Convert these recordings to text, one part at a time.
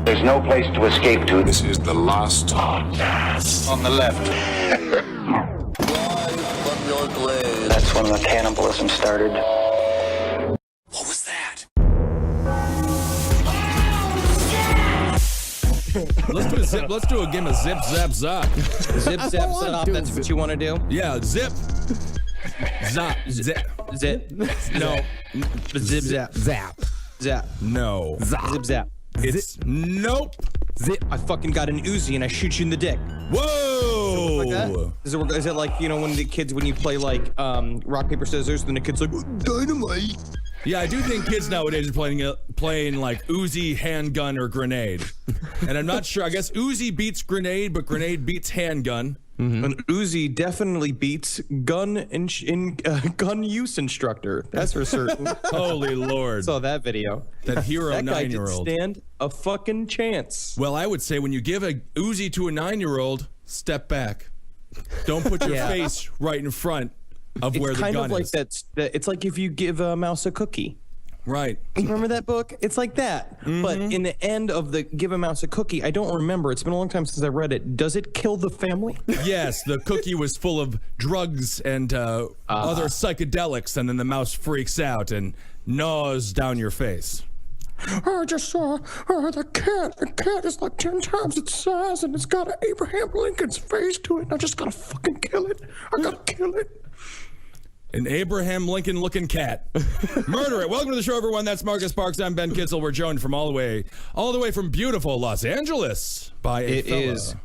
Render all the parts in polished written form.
There's no place to escape to. This is the last Podcast. On the left. That's when the cannibalism started. What was that? Let's do a game of zip, zap, zap. Zip, zap, zap. That's what you want to do? Yeah, zip, zap, zip. Zip. No. Zip, zap. Zap. Zap. No. Zap. Zip, zap. It's nope. Zip. I fucking got an Uzi and I shoot you in the dick. Whoa. Like that? Is it like, you know, when you play like rock, paper, scissors, then the kid's like, dynamite. Yeah, I do think kids nowadays are playing like Uzi, handgun, or grenade. And I'm not sure. I guess Uzi beats grenade, but grenade beats handgun. Mm-hmm. An Uzi definitely beats gun use instructor. That's for certain. Holy Lord. Saw that video. That hero that 9-year-old. guy didn't stand a fucking chance. Well, I would say when you give a Uzi to a 9-year-old, step back. Don't put your face right in front of where the gun is. It's kind of like that. It's like if you give a mouse a cookie. Right. Remember that book? It's like that. Mm-hmm. But in the end of the Give a Mouse a Cookie, I don't remember. It's been a long time since I read it. Does it kill the family? Yes, the cookie was full of drugs and other psychedelics, and then the mouse freaks out and gnaws down your face. I just saw the cat. The cat is like 10 times its size, and it's got an Abraham Lincoln's face to it, and I just gotta fucking kill it. I gotta kill it. An Abraham Lincoln-looking cat. Murder it. Welcome to the show, everyone. That's Marcus Parks. I'm Ben Kitzel. We're joined from all the way from beautiful Los Angeles by a fella. It is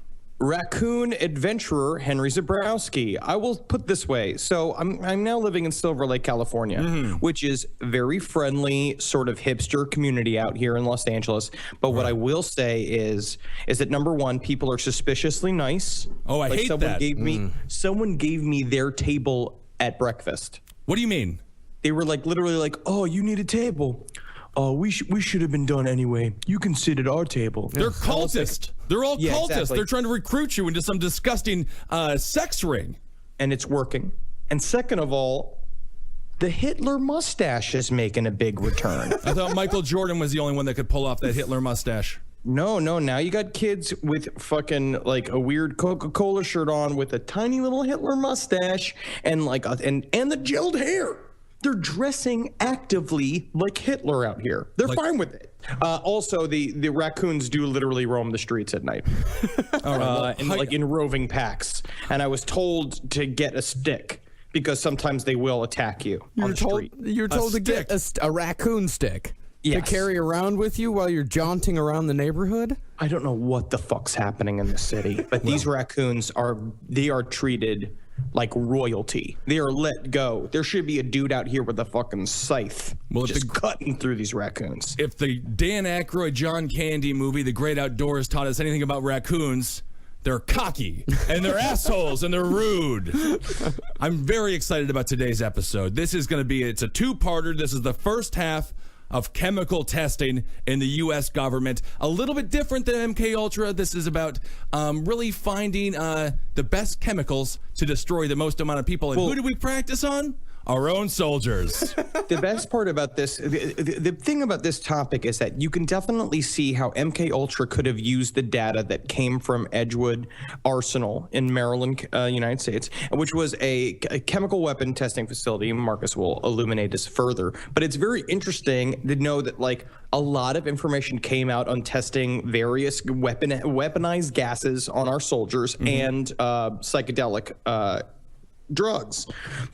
raccoon adventurer Henry Zabrowski. I will put this way. So I'm now living in Silver Lake, California, which is very friendly, sort of hipster community out here in Los Angeles. But what I will say is that number one, people are suspiciously nice. Oh, I hate that. Someone gave me their table at breakfast. What do you mean? They were like literally like, "Oh, you need a table. Oh, we should have been done anyway. You can sit at our table." They're cultists. They're all cultists. Exactly. They're trying to recruit you into some disgusting sex ring. And it's working. And second of all, the Hitler mustache is making a big return. I thought Michael Jordan was the only one that could pull off that Hitler mustache. No. Now you got kids with fucking like a weird Coca-Cola shirt on with a tiny little Hitler mustache and like and the gelled hair. They're dressing actively like Hitler out here. They're fine with it. Also, the raccoons do literally roam the streets at night, in roving packs. And I was told to get a stick because sometimes they will attack you on the street. You're told to get a raccoon stick. Yes. To carry around with you while you're jaunting around the neighborhood? I don't know what the fuck's happening in the city, but these raccoons are treated like royalty. They are let go. There should be a dude out here with a fucking scythe just cutting through these raccoons. If the Dan Aykroyd, John Candy movie, The Great Outdoors, taught us anything about raccoons, they're cocky, and they're assholes, and they're rude. I'm very excited about today's episode. This is going to be, it's a two-parter. This is the first half of chemical testing in the U.S. government. A little bit different than MK Ultra. This is about really finding the best chemicals to destroy the most amount of people. And who do we practice on? Our own soldiers. The best part about this, the thing about this topic is that you can definitely see how MK Ultra could have used the data that came from Edgewood Arsenal in Maryland, United States, which was a chemical weapon testing facility. Marcus will illuminate this further, but it's very interesting to know that like a lot of information came out on testing various weaponized gases on our soldiers and psychedelic drugs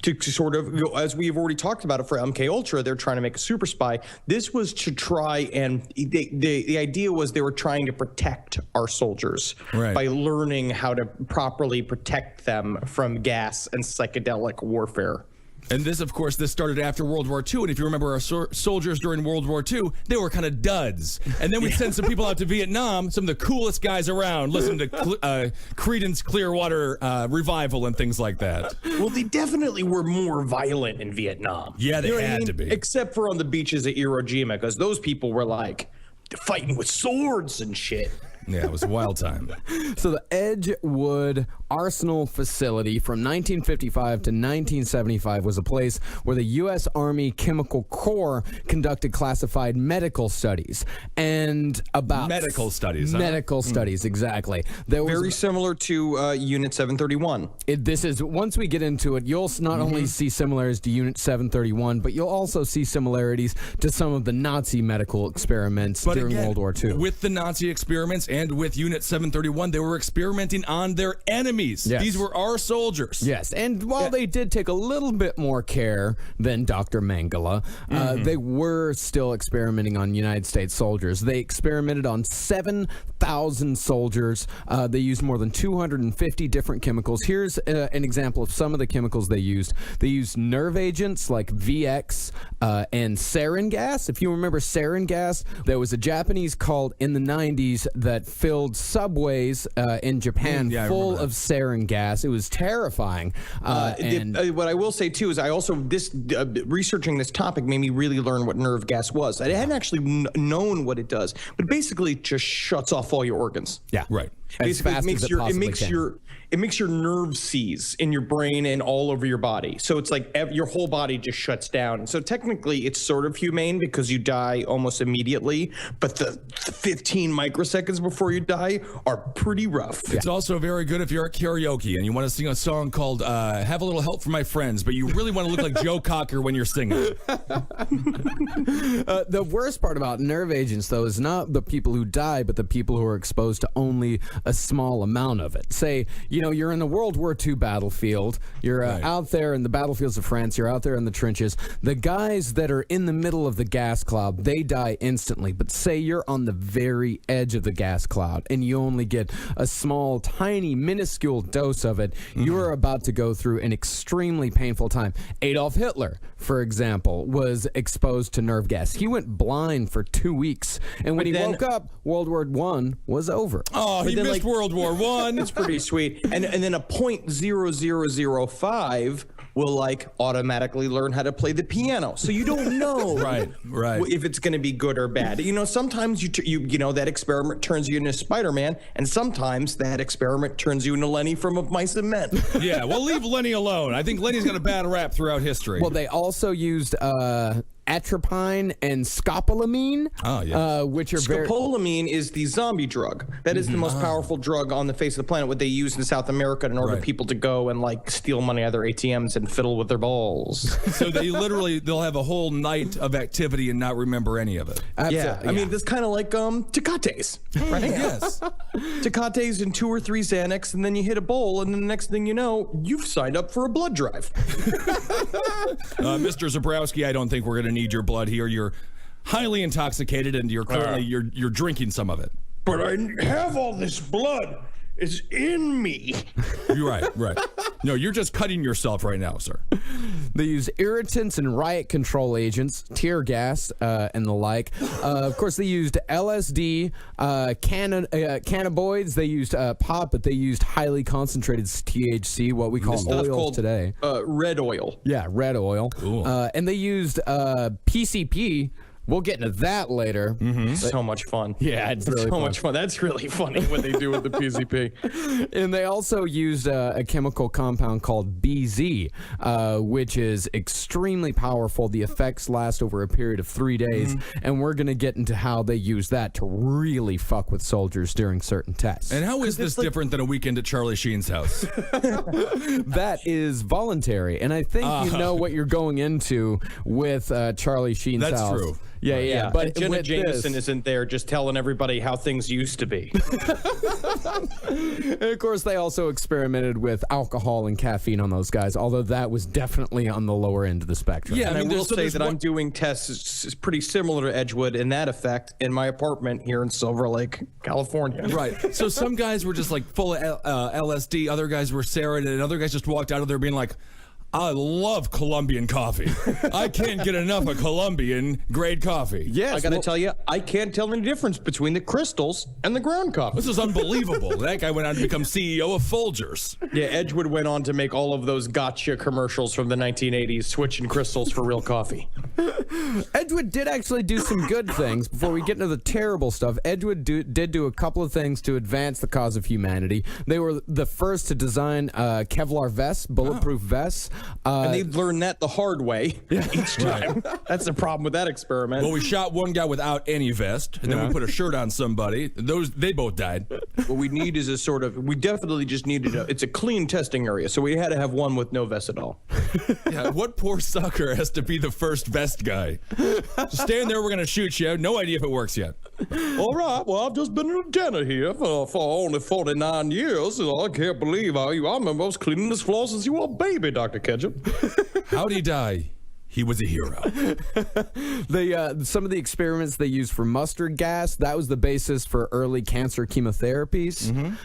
to sort of, as we've already talked about it for MK Ultra, they're trying to make a super spy. This was to try and the idea was they were trying to protect our soldiers by learning how to properly protect them from gas and psychedelic warfare. And this, of course, this started after World War II. And if you remember our soldiers during World War II, they were kind of duds. And then we sent some people out to Vietnam, some of the coolest guys around, listening to Creedence Clearwater Revival and things like that. Well, they definitely were more violent in Vietnam. Yeah, they had to be. Except for on the beaches at Iwo Jima, because those people were like fighting with swords and shit. Yeah, it was a wild time. So the Edgewood Arsenal facility from 1955 to 1975 was a place where the U.S. Army Chemical Corps conducted classified medical studies. And about... Medical studies, huh? Medical studies, exactly. There was, Very similar to Unit 731. this is, once we get into it, you'll not only see similarities to Unit 731, but you'll also see similarities to some of the Nazi medical experiments during again, World War II. With the Nazi experiments and with Unit 731, they were experimenting on their enemies. Yes. These were our soldiers. Yes, and while they did take a little bit more care than Dr. Mengele, they were still experimenting on United States soldiers. They experimented on 7,000 soldiers. They used more than 250 different chemicals. Here's an example of some of the chemicals they used. They used nerve agents like VX and sarin gas. If you remember sarin gas, there was a Japanese cult in the 90s that filled subways in Japan I full remember of sarin gas. It was terrifying. What I will say too is I also researching this topic made me really learn what nerve gas was. I hadn't actually known what it does, but basically it just shuts off all your organs. Yeah, Right. As Basically, fast as it possibly can. it makes your nerves seize in your brain and all over your body. So it's like your whole body just shuts down. So technically, it's sort of humane because you die almost immediately. But the 15 microseconds before you die are pretty rough. It's also very good if you're at karaoke and you want to sing a song called Have a Little Help from My Friends, but you really want to look like Joe Cocker when you're singing. The worst part about nerve agents, though, is not the people who die, but the people who are exposed to only a small amount of it. Say, you're in the World War II battlefield. You're out there in the battlefields of France. You're out there in the trenches. The guys that are in the middle of the gas cloud, they die instantly. But say you're on the very edge of the gas cloud and you only get a small, tiny, minuscule dose of it, you're about to go through an extremely painful time. Adolf Hitler, for example, was exposed to nerve gas. He went blind for 2 weeks. And when he woke up, World War I was over. Oh, he missed World War One. It's pretty sweet. And then a .0005 will automatically learn how to play the piano. So you don't know Right. if it's going to be good or bad. Sometimes that experiment turns you into Spider-Man, and sometimes that experiment turns you into Lenny from Of Mice and Men. Yeah, well, leave Lenny alone. I think Lenny's got a bad rap throughout history. Well, they also used atropine and scopolamine, which are Scopolamine is the zombie drug. That is the most powerful drug on the face of the planet. What they use in South America in order for people to go and steal money out of their ATMs and fiddle with their balls. So they'll have a whole night of activity and not remember any of it. Yeah, I mean, this kind of like Tecates, right? Yes. Tecates and 2 or 3 Xanax, and then you hit a bowl, and then the next thing you know, you've signed up for a blood drive. Mr. Zabrowski, I don't think we're going to need your blood here. You're highly intoxicated, and you're currently you're drinking some of it. But I have all this blood. It's in me. You're right. No, you're just cutting yourself right now, sir. They use irritants and riot control agents, tear gas, and the like. Of course, they used LSD, cannabinoids. They used pot, but they used highly concentrated THC, what we call oil today. Red oil. Yeah, red oil. And they used PCP. We'll get into that later. So much fun. Yeah, it's really fun. much fun. That's really funny what they do with the PCP. And they also used a chemical compound called BZ, which is extremely powerful. The effects last over a period of 3 days, and we're going to get into how they use that to really fuck with soldiers during certain tests. And how is this different than a weekend at Charlie Sheen's house? That is voluntary, and I think you know what you're going into with Charlie Sheen's house. That's true. Yeah. But Jenna Jameson isn't there just telling everybody how things used to be. And of course, they also experimented with alcohol and caffeine on those guys, although that was definitely on the lower end of the spectrum. Yeah, And I will say that I'm doing tests is pretty similar to Edgewood in that effect in my apartment here in Silver Lake, California. Right. So some guys were just full of LSD, other guys were sarin, and other guys just walked out of there being like, I love Colombian coffee. I can't get enough of Colombian grade coffee. Yes, I gotta tell you, I can't tell any difference between the crystals and the ground coffee. This is unbelievable. That guy went on to become CEO of Folgers. Yeah, Edgewood went on to make all of those gotcha commercials from the 1980s, switching crystals for real coffee. Edgewood did actually do some good things. Before we get into the terrible stuff, Edgewood did do a couple of things to advance the cause of humanity. They were the first to design Kevlar vests, bulletproof vests. And they learned that the hard way each time. That's the problem with that experiment. Well, we shot one guy without any vest, and then we put a shirt on somebody. They both died. What we need is we definitely just needed it's a clean testing area, so we had to have one with no vest at all. Yeah, what poor sucker has to be the first vest guy? Stand there, we're going to shoot you. No idea if it works yet. All right, well, I've just been a lieutenant here for only 49 years. I can't believe I remember I was cleaning this floor since you were a baby, Dr. Ketchup. How'd he die? He was a hero. Some of the experiments they used for mustard gas, that was the basis for early cancer chemotherapies.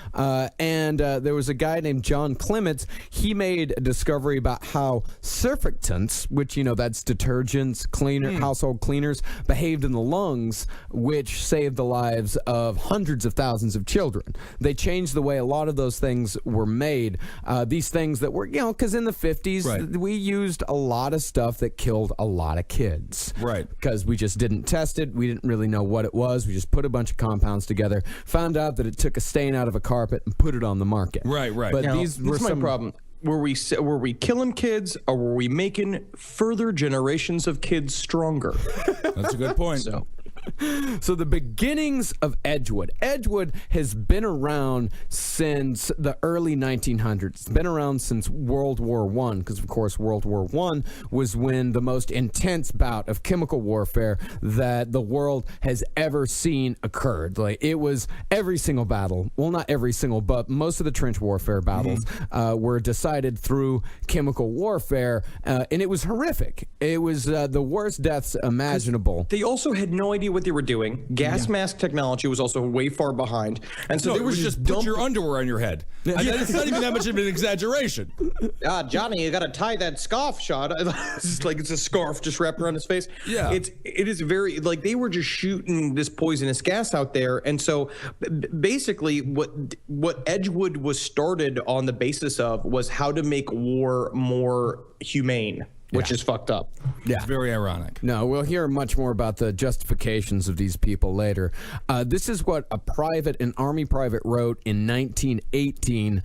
And there was a guy named John Clements. He made a discovery about how surfactants, which, that's detergents, household cleaners, behaved in the lungs, which saved the lives of hundreds of thousands of children. They changed the way a lot of those things were made. These things that were, because in the 50s, we used a lot of stuff that killed a lot of kids. Right. Because we just didn't test it. We didn't really know what it was. We just put a bunch of compounds together, found out that it took a stain out of a carpet and put it on the market. Right. But Now, these were this is my problem. Were we killing kids, or were we making further generations of kids stronger? That's a good point. So the beginnings of Edgewood. Edgewood has been around since the early 1900s. It's been around since World War I, because, of course, World War I was when the most intense bout of chemical warfare that the world has ever seen occurred. Like, it was every single battle. Well, not every single, but most of the trench warfare battles were decided through chemical warfare, and it was horrific. It was the worst deaths imaginable. They also had no idea what they were doing. Gas mask technology was also way far behind, and so No, they it were was just put your underwear on your head. It's not even that much of an exaggeration. Johnny, you gotta tie that scarf shot. It's a scarf just wrapped around his face. Yeah. It is very, they were just shooting this poisonous gas out there. And so basically what Edgewood was started on the basis of was how to make war more humane, which is fucked up. Yeah. It's very ironic. No, we'll hear much more about the justifications of these people later. This is what an Army private wrote in 1918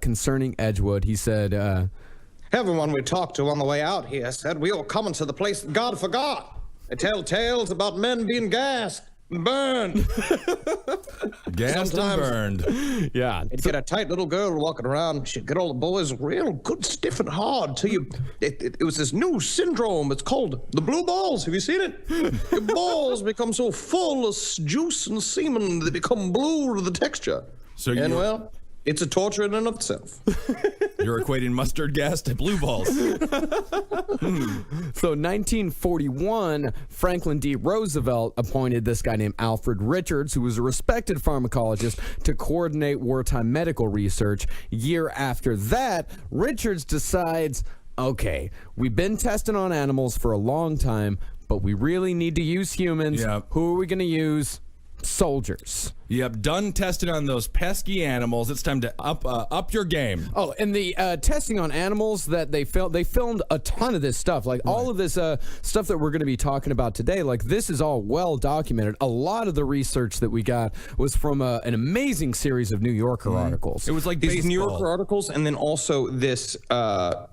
concerning Edgewood. He said, Everyone we talked to on the way out here said we all coming to the place that God forgot. They tell tales about men being gassed and burned. Gassed and burned. yeah. You'd get a tight little girl walking around. She'd get all the boys real good, stiff and hard till you. It was this new syndrome. It's called the blue balls. Have you seen it? Your balls become so full of juice and semen they become blue to the texture. So well, it's a torture in and of itself. You're equating mustard gas to blue balls. So 1941, Franklin D. Roosevelt appointed this guy named Alfred Richards, who was a respected pharmacologist, to coordinate wartime medical research. Year after that, Richards decides, okay, we've been testing on animals for a long time, but we really need to use humans. Yep. Who are we going to use? Soldiers. Yep, done testing on those pesky animals. It's time to up your game. Oh, and the testing on animals that they filmed a ton of this stuff. Like all of this stuff that we're going to be talking about today, like this is all well documented. A lot of the research that we got was from an amazing series of New Yorker articles. It was like These baseball. New Yorker articles, and then also this. Hold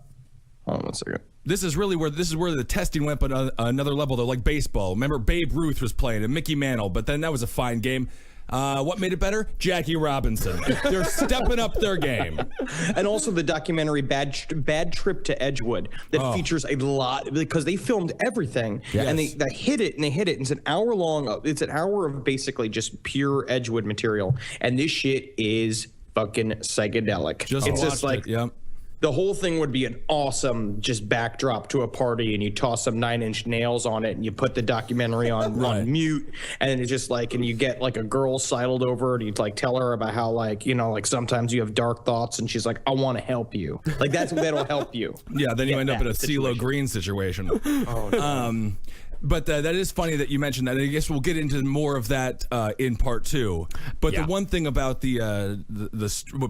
on 1 second. This is where the testing went, but another level though, like baseball. Remember, Babe Ruth was playing and Mickey Mantle, but then that was a fine game. What made it better? Jackie Robinson. They're stepping up their game. And also the documentary Bad Trip to Edgewood that features a lot, because they filmed everything. Yes. And they hit it. It's an hour long. It's an hour of basically just pure Edgewood material. And this shit is fucking psychedelic. Just it's watched just like it, yep. the whole thing would be an awesome just backdrop to a party, and you toss some 9-inch nails on it, and you put the documentary on mute, and it's just like, and you get like a girl sidled over, and you like tell her about how like, you know, like sometimes you have dark thoughts, and she's like, I want to help you. Like that'll help you. Yeah, then you end up in a CeeLo Green situation. Oh, no. But that is funny that you mentioned that. I guess we'll get into more of that in part 2. But the one thing about the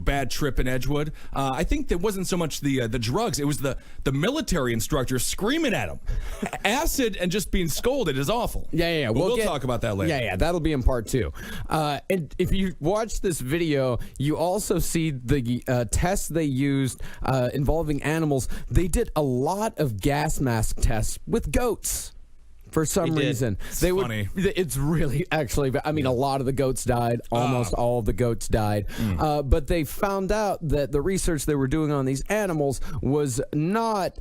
bad trip in Edgewood, I think that wasn't so much the drugs. It was the military instructor screaming at him. Acid and just being scolded is awful. Yeah. But we'll talk about that later. Yeah. That'll be in part 2. And if you watch this video, you also see the tests they used involving animals. They did a lot of gas mask tests with goats. For some reason, funny. It's really actually. I mean, a lot of the goats died. Almost all of the goats died. But they found out that the research they were doing on these animals was not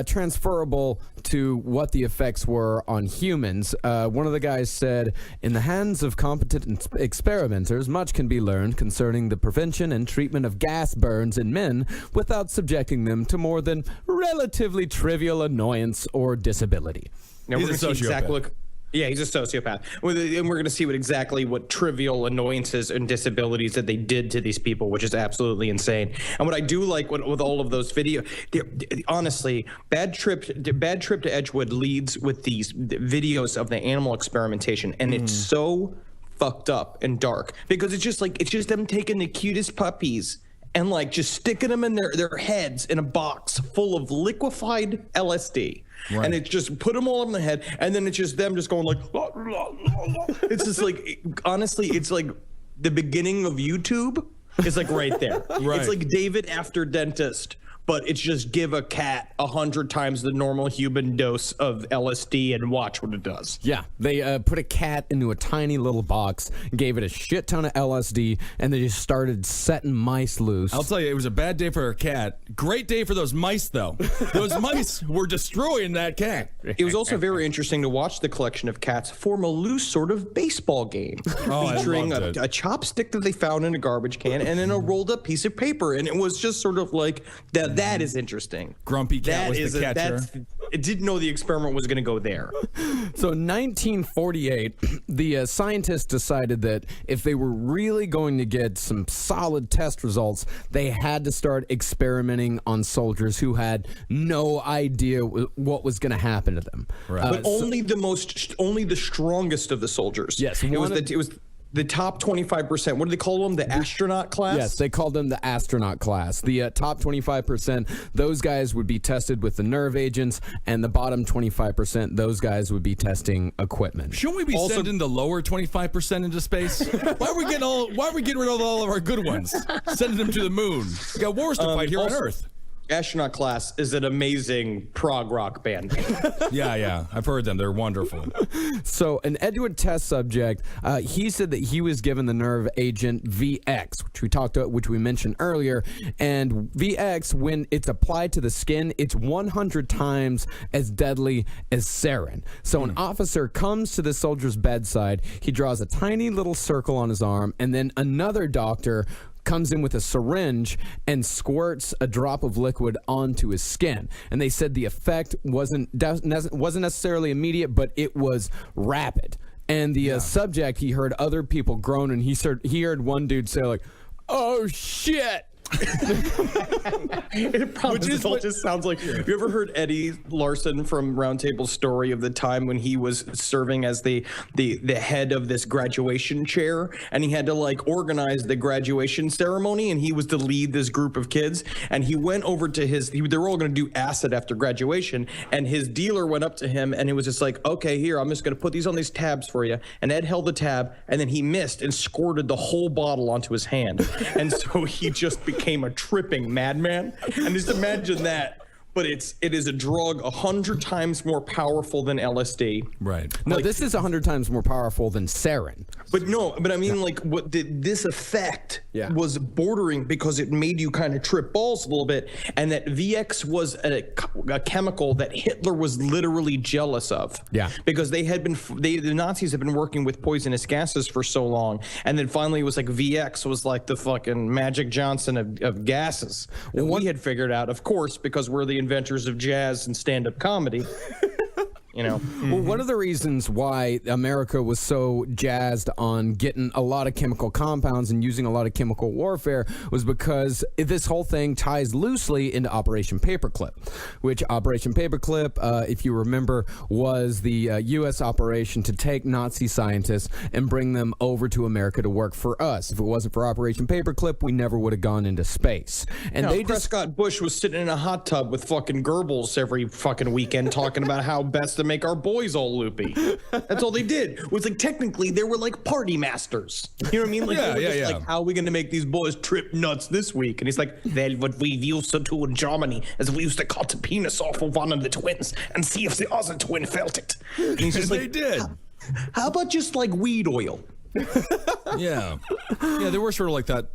transferable to what the effects were on humans. One of the guys said, "In the hands of competent experimenters, much can be learned concerning the prevention and treatment of gas burns in men without subjecting them to more than relatively trivial annoyance or disability." Now He's we're a gonna see sociopath. he's a sociopath. And we're going to see what trivial annoyances and disabilities that they did to these people, which is absolutely insane. And what I do like with all of those videos, honestly, Bad Trip to Edgewood leads with these videos of the animal experimentation, and it's so fucked up and dark because it's just them taking the cutest puppies and like just sticking them in their heads in a box full of liquefied LSD. Right. And it's just put them all in the head, and then it's just them just going like, it's just like, honestly, it's like the beginning of YouTube. It's like right there. Right. It's like David after dentist, but it's just give a cat 100 times the normal human dose of LSD and watch what it does. Yeah, they put a cat into a tiny little box, gave it a shit ton of LSD, and they just started setting mice loose. I'll tell you, it was a bad day for a cat. Great day for those mice, though. Those mice were destroying that cat. It was also very interesting to watch the collection of cats form a loose sort of baseball game, featuring a chopstick that they found in a garbage can and then a rolled up piece of paper. And it was just sort of like that is interesting. Grumpy cat was the catcher. I didn't know the experiment was going to go there. So in 1948, the scientists decided that if they were really going to get some solid test results, they had to start experimenting on soldiers who had no idea what was going to happen to them. Right. But only the strongest of the soldiers. Yes, it was the top 25%. What do they call them? The astronaut class? Yes, they called them the astronaut class. The top 25%, those guys would be tested with the nerve agents, and the bottom 25%, those guys would be testing equipment. Shouldn't we be sending the lower 25% into space? Why are we getting rid of all of our good ones? Sending them to the moon. We got wars to fight here on Earth. Astronaut Class is an amazing prog rock band. Yeah, I've heard them. They're wonderful. So an Edgewood test subject, he said that he was given the nerve agent VX, which we mentioned earlier. And VX, when it's applied to the skin, it's 100 times as deadly as sarin. So an officer comes to the soldier's bedside. He draws a tiny little circle on his arm, and then another doctor comes in with a syringe and squirts a drop of liquid onto his skin. And they said the effect wasn't necessarily immediate, but it was rapid. And the subject, he heard other people groan, and he heard one dude say like, "Oh shit." It probably just sounds like. Have you ever heard Eddie Larson from Roundtable Story of the time when he was serving as the head of this graduation chair, and he had to like organize the graduation ceremony, and he was to lead this group of kids, and he went over to they were all going to do acid after graduation, and his dealer went up to him, and he was just like, "Okay, here, I'm just going to put these on these tabs for you," and Ed held the tab, and then he missed and squirted the whole bottle onto his hand, and so he just became a tripping madman. And just imagine that but it is a drug 100 times more powerful than LSD. Right. No, this is 100 times more powerful than sarin. But I mean, like, what this effect Yeah. was bordering because it made you kind of trip balls a little bit, and that VX was a chemical that Hitler was literally jealous of. Yeah. Because the Nazis had been working with poisonous gases for so long, and then finally it was like VX was like the fucking Magic Johnson of gases. And we had figured out, of course, because we're the inventors of jazz and stand-up comedy. You know, Well, one of the reasons why America was so jazzed on getting a lot of chemical compounds and using a lot of chemical warfare was because this whole thing ties loosely into Operation Paperclip, which Operation Paperclip, if you remember, was the U.S. operation to take Nazi scientists and bring them over to America to work for us. If it wasn't for Operation Paperclip, we never would have gone into space. And they just Prescott Bush was sitting in a hot tub with fucking Goebbels every fucking weekend talking about how best to make our boys all loopy. That's all they did. It was like, technically, they were like party masters. You know what I mean? Like, they were just like, how are we going to make these boys trip nuts this week? And he's like, well, what we used to do in Germany is we used to cut the penis off of one of the twins and see if the other twin felt it. And he's just They like, did. how about just like weed oil? Yeah. Yeah, they were sort of like that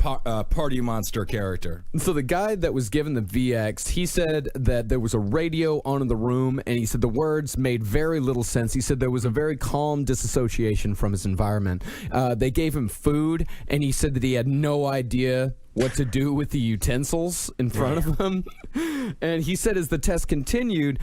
party monster character. So the guy that was given the VX, he said that there was a radio on in the room, and he said the words made very little sense. He said there was a very calm disassociation from his environment. They gave him food, and he said that he had no idea what to do with the utensils in front of him. And he said as the test continued,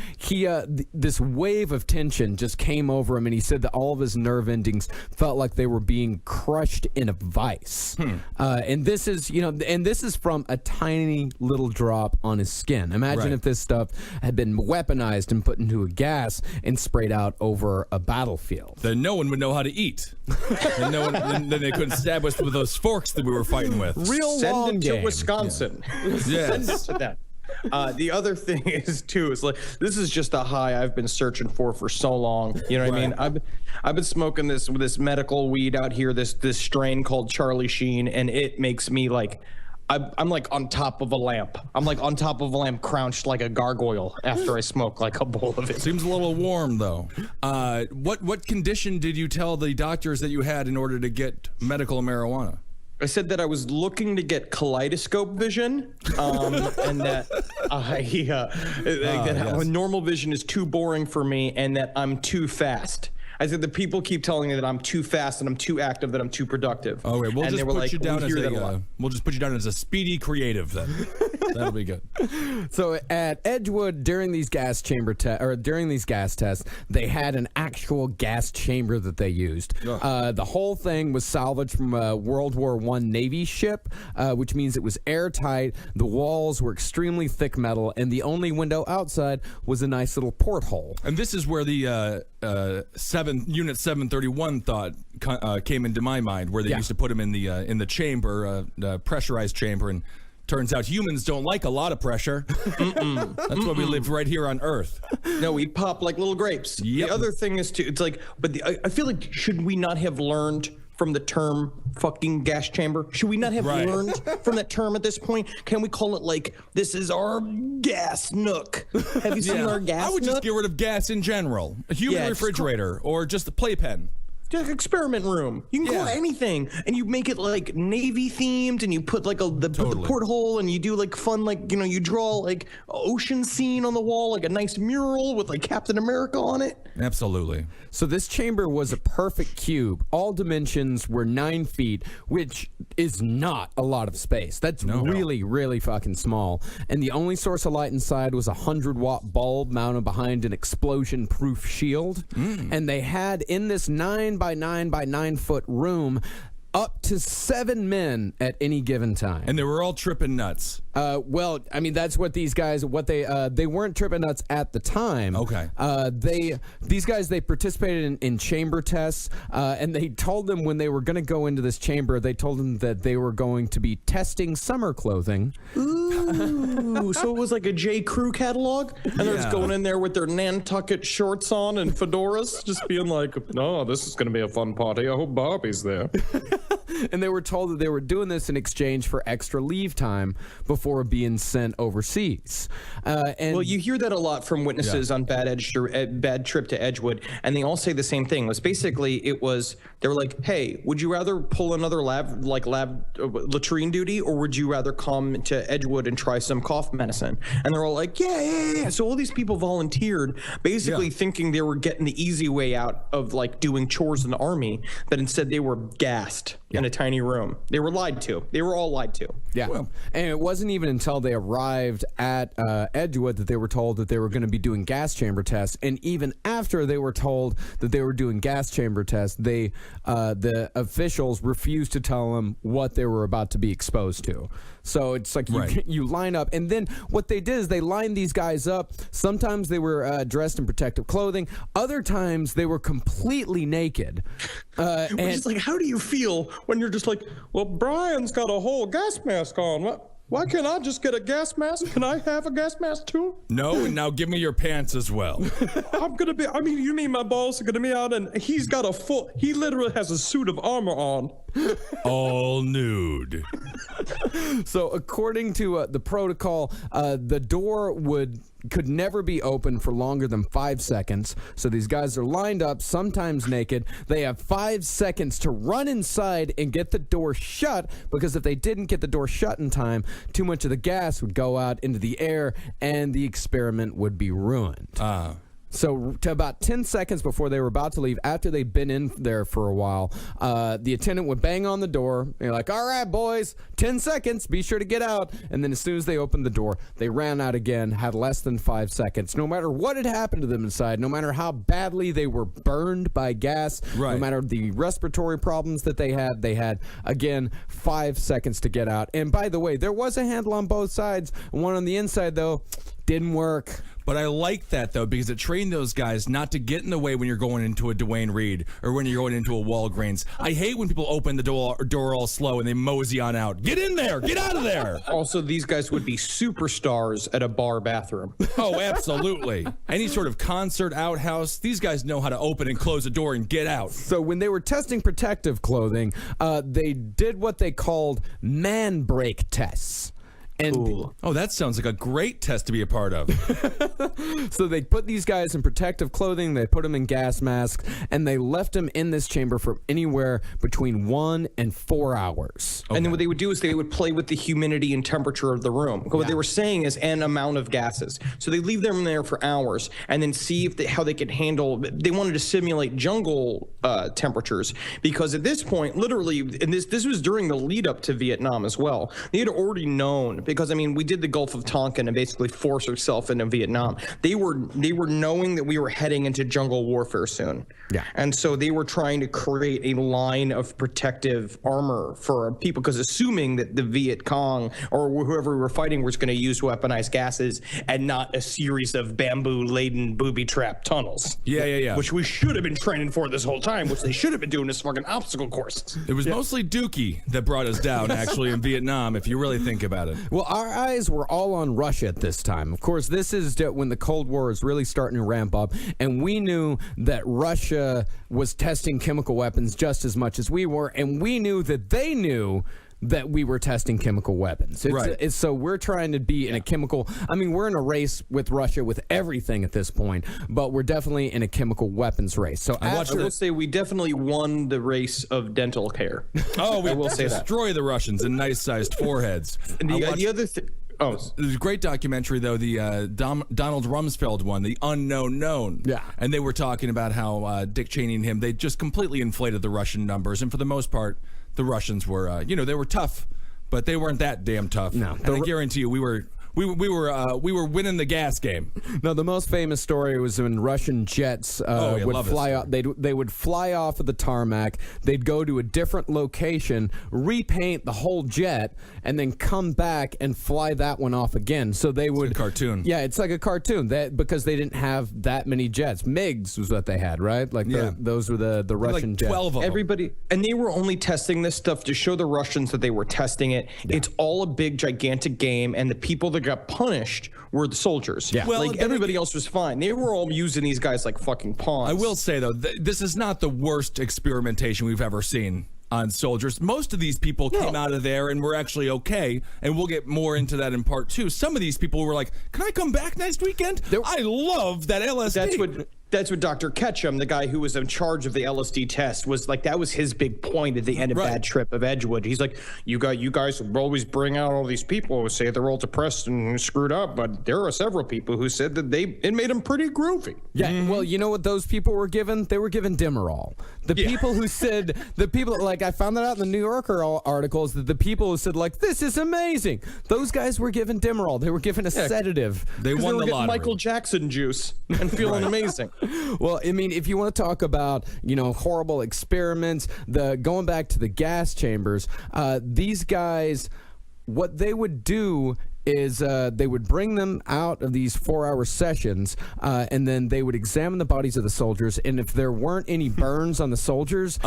this wave of tension just came over him, and he said that all of his nerve endings felt like they were being crushed in a vice. And this is from a tiny little drop on his skin. Imagine if this stuff had been weaponized and put into a gas and sprayed out over a battlefield. Then no one would know how to eat. And then they couldn't stab us with those forks that we were fighting with. Send it to game. Wisconsin. Yes. Send it to them. The other thing is like, this is just a high I've been searching for so long. You know what I mean? I've been smoking this medical weed out here, this strain called Charlie Sheen, and it makes me like, I'm like on top of a lamp. I'm like on top of a lamp, crouched like a gargoyle after I smoke like a bowl of it. Seems a little warm, though. What condition did you tell the doctors that you had in order to get medical marijuana? I said that I was looking to get kaleidoscope vision, and that normal vision is too boring for me, and that I'm too fast. I said the people keep telling me that I'm too fast and I'm too active, that I'm too productive. Oh, wait, we'll and just they were put like, you down "We as hear that a lot." we'll just put you down as a speedy creative then. That'll be good. So at Edgewood, during these gas tests, they had an actual gas chamber that they used. The whole thing was salvaged from a World War I Navy ship, which means it was airtight. The walls were extremely thick metal, and the only window outside was a nice little porthole. And this is where the Unit 731 thought came into my mind, where they used to put him in the chamber, pressurized chamber, and turns out humans don't like a lot of pressure. That's why we live right here on Earth. No, we pop like little grapes. Yep. The other thing is it's like, but I feel like, should we not have learned from the term fucking gas chamber? Should we not have learned from that term at this point? Can we call it like, this is our gas nook? Have you seen our gas I would nook? just get rid of gas in general. A human Yeah, just refrigerator or just a playpen. Like experiment room. You can call it anything, and you make it like Navy themed, and you put like the porthole, and you do like fun, like, you know, you draw like ocean scene on the wall, like a nice mural with like Captain America on it. Absolutely. So this chamber was a perfect cube. All dimensions were 9 feet, which is not a lot of space. That's really, really fucking small. And the only source of light inside was a 100-watt bulb mounted behind an explosion-proof shield. And they had in this 9 by 9 by 9 foot room up to 7 men at any given time. And they were all tripping nuts. Well, I mean, that's what these guys, they weren't tripping nuts at the time. Okay. These guys, they participated in chamber tests, and they told them when they were going to go into this chamber, they told them that they were going to be testing summer clothing. Ooh, so it was like a J. Crew catalog, and they're just going in there with their Nantucket shorts on and fedoras, just being like, "No, this is going to be a fun party. I hope Barbie's there." And they were told that they were doing this in exchange for extra leave time before being sent overseas. Well, you hear that a lot from witnesses on Bad Trip to Edgewood, and they all say the same thing. They were like, "Hey, would you rather pull another lab latrine duty, or would you rather come to Edgewood and try some cough medicine?" And they're all like, "Yeah." So all these people volunteered, basically thinking they were getting the easy way out of like doing chores in the army, but instead they were gassed in a tiny room. They were lied to. They were all lied to. Yeah. Well, and it wasn't even until they arrived at Edgewood that they were told that they were going to be doing gas chamber tests. And even after they were told that they were doing gas chamber tests, the officials refused to tell them what they were about to be exposed to. So it's like you line up. And then what they did is they lined these guys up. Sometimes they were dressed in protective clothing. Other times they were completely naked. And it's like, how do you feel when you're just like, well, Brian's got a whole gas mask on. Why can't I just get a gas mask? Can I have a gas mask too? No, and now give me your pants as well. You mean my balls are gonna be out, and he literally has a suit of armor on. All nude. So according to the protocol, the door could never be open for longer than 5 seconds. So these guys are lined up, sometimes naked. They have 5 seconds to run inside and get the door shut, because if they didn't get the door shut in time, too much of the gas would go out into the air and the experiment would be ruined. So to about 10 seconds before they were about to leave, after they'd been in there for a while, the attendant would bang on the door. They're like, all right, boys, 10 seconds, be sure to get out. And then as soon as they opened the door, they ran out again, had less than 5 seconds. No matter what had happened to them inside, no matter how badly they were burned by gas, no matter the respiratory problems that they had, again, 5 seconds to get out. And by the way, there was a handle on both sides. One on the inside, though, didn't work. But I like that, though, because it trained those guys not to get in the way when you're going into a Dwayne Reed or when you're going into a Walgreens. I hate when people open the door all slow and they mosey on out. Get in there! Get out of there! Also, these guys would be superstars at a bar bathroom. Oh, absolutely. Any sort of concert outhouse, these guys know how to open and close a door and get out. So when they were testing protective clothing, they did what they called man break tests. And that sounds like a great test to be a part of. So they put these guys in protective clothing, they put them in gas masks, and they left them in this chamber for anywhere between 1 and 4 hours. Okay. And then what they would do is they would play with the humidity and temperature of the room. What they were saying is an amount of gases. So they leave them there for hours and then see how they could handle. They wanted to simulate jungle temperatures, because at this point, literally, and this was during the lead up to Vietnam as well. They had already known. Because we did the Gulf of Tonkin and basically forced ourselves into Vietnam. They were knowing that we were heading into jungle warfare soon. Yeah. And so they were trying to create a line of protective armor for people, because assuming that the Viet Cong or whoever we were fighting was going to use weaponized gases and not a series of bamboo-laden booby-trap tunnels. Yeah. Which we should have been training for this whole time, which they should have been doing as fucking obstacle courses. It was mostly Dookie that brought us down, actually, in Vietnam, if you really think about it. Well, our eyes were all on Russia at this time. Of course, this is when the Cold War is really starting to ramp up, and we knew that Russia was testing chemical weapons just as much as we were, and we knew that they knew that we were testing chemical weapons. So we're trying to be in a chemical... we're in a race with Russia with everything at this point, but we're definitely in a chemical weapons race. So I will say we definitely won the race of dental care. Oh, we will destroy the Russians in nice-sized foreheads. And the other thing... Oh, there's a great documentary, though, the Donald Rumsfeld one, The Unknown Known. Yeah. And they were talking about how Dick Cheney and him, they just completely inflated the Russian numbers. And for the most part, the Russians were, they were tough, but they weren't that damn tough. No. And I guarantee you, we were winning the gas game. No, the most famous story was when Russian jets would fly off. They would fly off of the tarmac. They'd go to a different location, repaint the whole jet, and then come back and fly that one off again. So they would a cartoon. Yeah, it's like a cartoon. Because they didn't have that many jets. MiGs was what they had, right? Those were the Russian jets. 12 of them. Everybody, and they were only testing this stuff to show the Russians that they were testing it. Yeah. It's all a big gigantic game, and the people that got punished were the soldiers. Yeah. Well, everybody else was fine. They were all using these guys like fucking pawns. I will say, though, this is not the worst experimentation we've ever seen on soldiers. Most of these people came out of there and were actually okay, and we'll get more into that in part 2. Some of these people were like, can I come back next weekend? I love that LSD. That's what Dr. Ketchum, the guy who was in charge of the LSD test, was like. That was his big point at the end of Bad Trip of Edgewood. He's like, you guys always bring out all these people who say they're all depressed and screwed up, but there are several people who said that it made them pretty groovy. Yeah, well, you know what those people were given? They were given Demerol. The people who said, like, I found that out in the New Yorker articles, that the people who said, like, this is amazing, those guys were given Demerol. They were given a sedative. They won the lottery. Michael Jackson juice and feeling amazing. Well, I mean, if you want to talk about, horrible experiments, going back to the gas chambers, these guys, what they would do is they would bring them out of these 4-hour sessions, and then they would examine the bodies of the soldiers, and if there weren't any burns on the soldiers...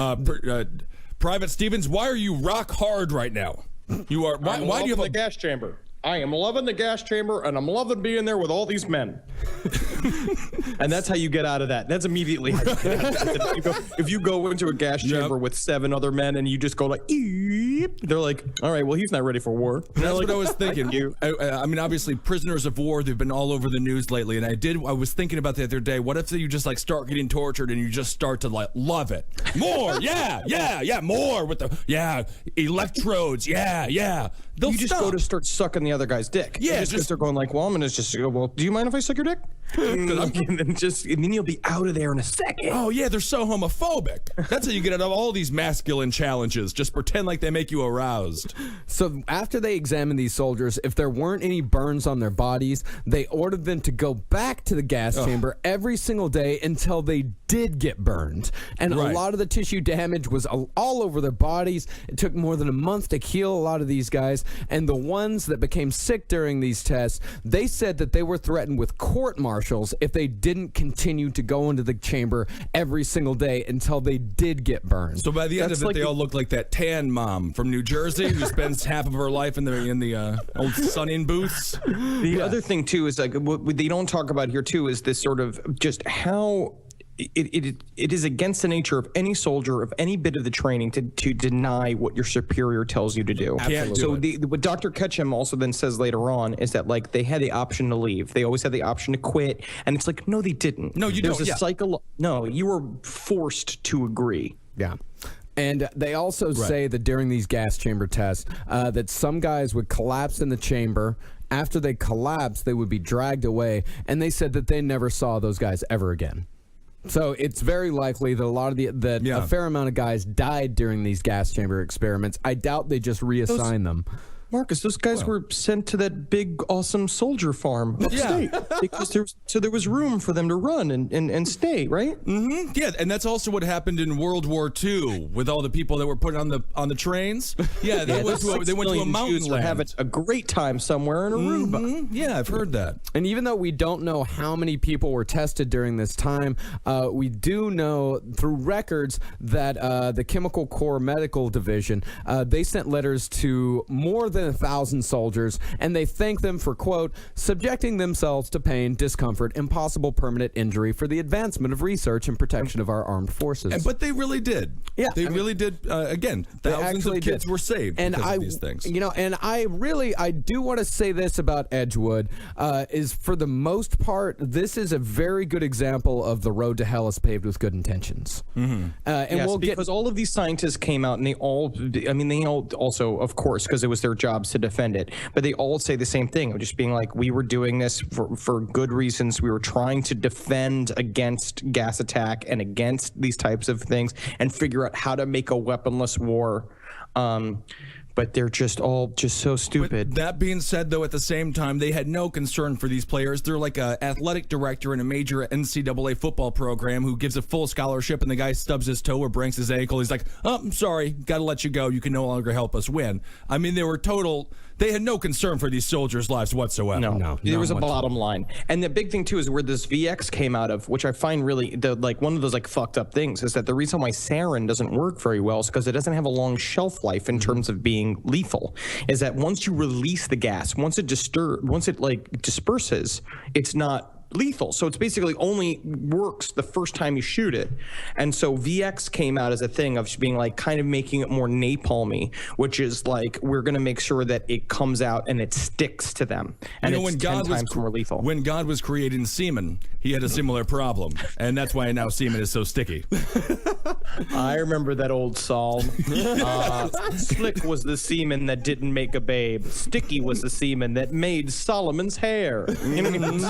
Private Stevens, why are you rock hard right now? You are. Why do you have the gas chamber? I am loving the gas chamber, and I'm loving being there with all these men. And that's how you get out of that. That's immediately how you get out of that. If you go into a gas chamber with 7 other men and you just go like, eep, they're like, all right, well, he's not ready for war. That's like, what I was thinking. I mean, obviously, prisoners of war, they've been all over the news lately. And I was thinking about the other day, what if you just like start getting tortured and you just start to like love it? More, yeah, more with the, electrodes, yeah. They'll you just stop. go to start sucking the other guy's dick. Yeah, just they're going like, well, I'm gonna just go. Well, do you mind if I suck your dick? and then you'll be out of there in a second. Oh yeah, they're so homophobic. That's how you get out of all these masculine challenges. Just pretend like they make you aroused. So after they examined these soldiers, if there weren't any burns on their bodies, they ordered them to go back to the gas chamber every single day until they did get burned. And a lot of the tissue damage was all over their bodies. It took more than a month to heal a lot of these guys. And the ones that became sick during these tests, they said that they were threatened with court-martials if they didn't continue to go into the chamber every single day until they did get burned. So by the end of it, they all look like that tan mom from New Jersey who spends half of her life in the old sunning booths. The other thing too is like what they don't talk about here too is this sort of just how it is against the nature of any soldier of any bit of the training to deny what your superior tells you to do. Absolutely. So what Dr. Ketchum also then says later on is that like they had the option to leave. They always had the option to quit, and it's like no, they didn't. No, you don't. No, you were forced to agree. Yeah. And they also say that during these gas chamber tests, that some guys would collapse in the chamber. After they collapsed, they would be dragged away, and they said that they never saw those guys ever again. So it's very likely that a lot of a fair amount of guys died during these gas chamber experiments. I doubt they just reassign them. Marcus, those guys were sent to that big, awesome soldier farm upstate because there was room for them to run and stay, right? Mm-hmm. Yeah, and that's also what happened in World War II with all the people that were put on the trains. Yeah, they went to a mountain land. Having a great time somewhere in Aruba. Mm-hmm. Yeah, I've heard that. And even though we don't know how many people were tested during this time, we do know through records that the Chemical Corps Medical Division, they sent letters to more than 1,000 soldiers, and they thanked them for, quote, subjecting themselves to pain, discomfort, and possible permanent injury for the advancement of research and protection of our armed forces. But they really did. Yeah, they really did. Again, thousands of kids were saved because of these things. And I do want to say this about Edgewood, is for the most part, this is a very good example of the road to hell is paved with good intentions. Mm-hmm. Because all of these scientists came out and they all also, of course, because it was their jobs to defend it, but they all say the same thing of just being like, we were doing this for good reasons. We were trying to defend against gas attack and against these types of things and figure out how to make a weaponless war. But they're just all so stupid. But that being said, though, at the same time, they had no concern for these players. They're like an athletic director in a major NCAA football program who gives a full scholarship, and the guy stubs his toe or breaks his ankle. He's like, oh, I'm sorry, got to let you go. You can no longer help us win. I mean, they had no concern for these soldiers' lives whatsoever. No. There was a bottom line. And the big thing, too, is where this VX came out of, which I find really, one of those, fucked up things, is that the reason why sarin doesn't work very well is because it doesn't have a long shelf life in terms of being lethal, is that once you release the gas, once it disperses, it's not lethal. So it's basically only works the first time you shoot it. And so VX came out as a thing of being like kind of making it more napalmy, which is like we're going to make sure that it comes out and it sticks to them. And it's 10 times more lethal. When God was creating semen, he had a similar problem, and that's why now semen is so sticky. I remember that old psalm. Slick was the semen that didn't make a babe. Sticky was the semen that made Solomon's hair. You know what I mean?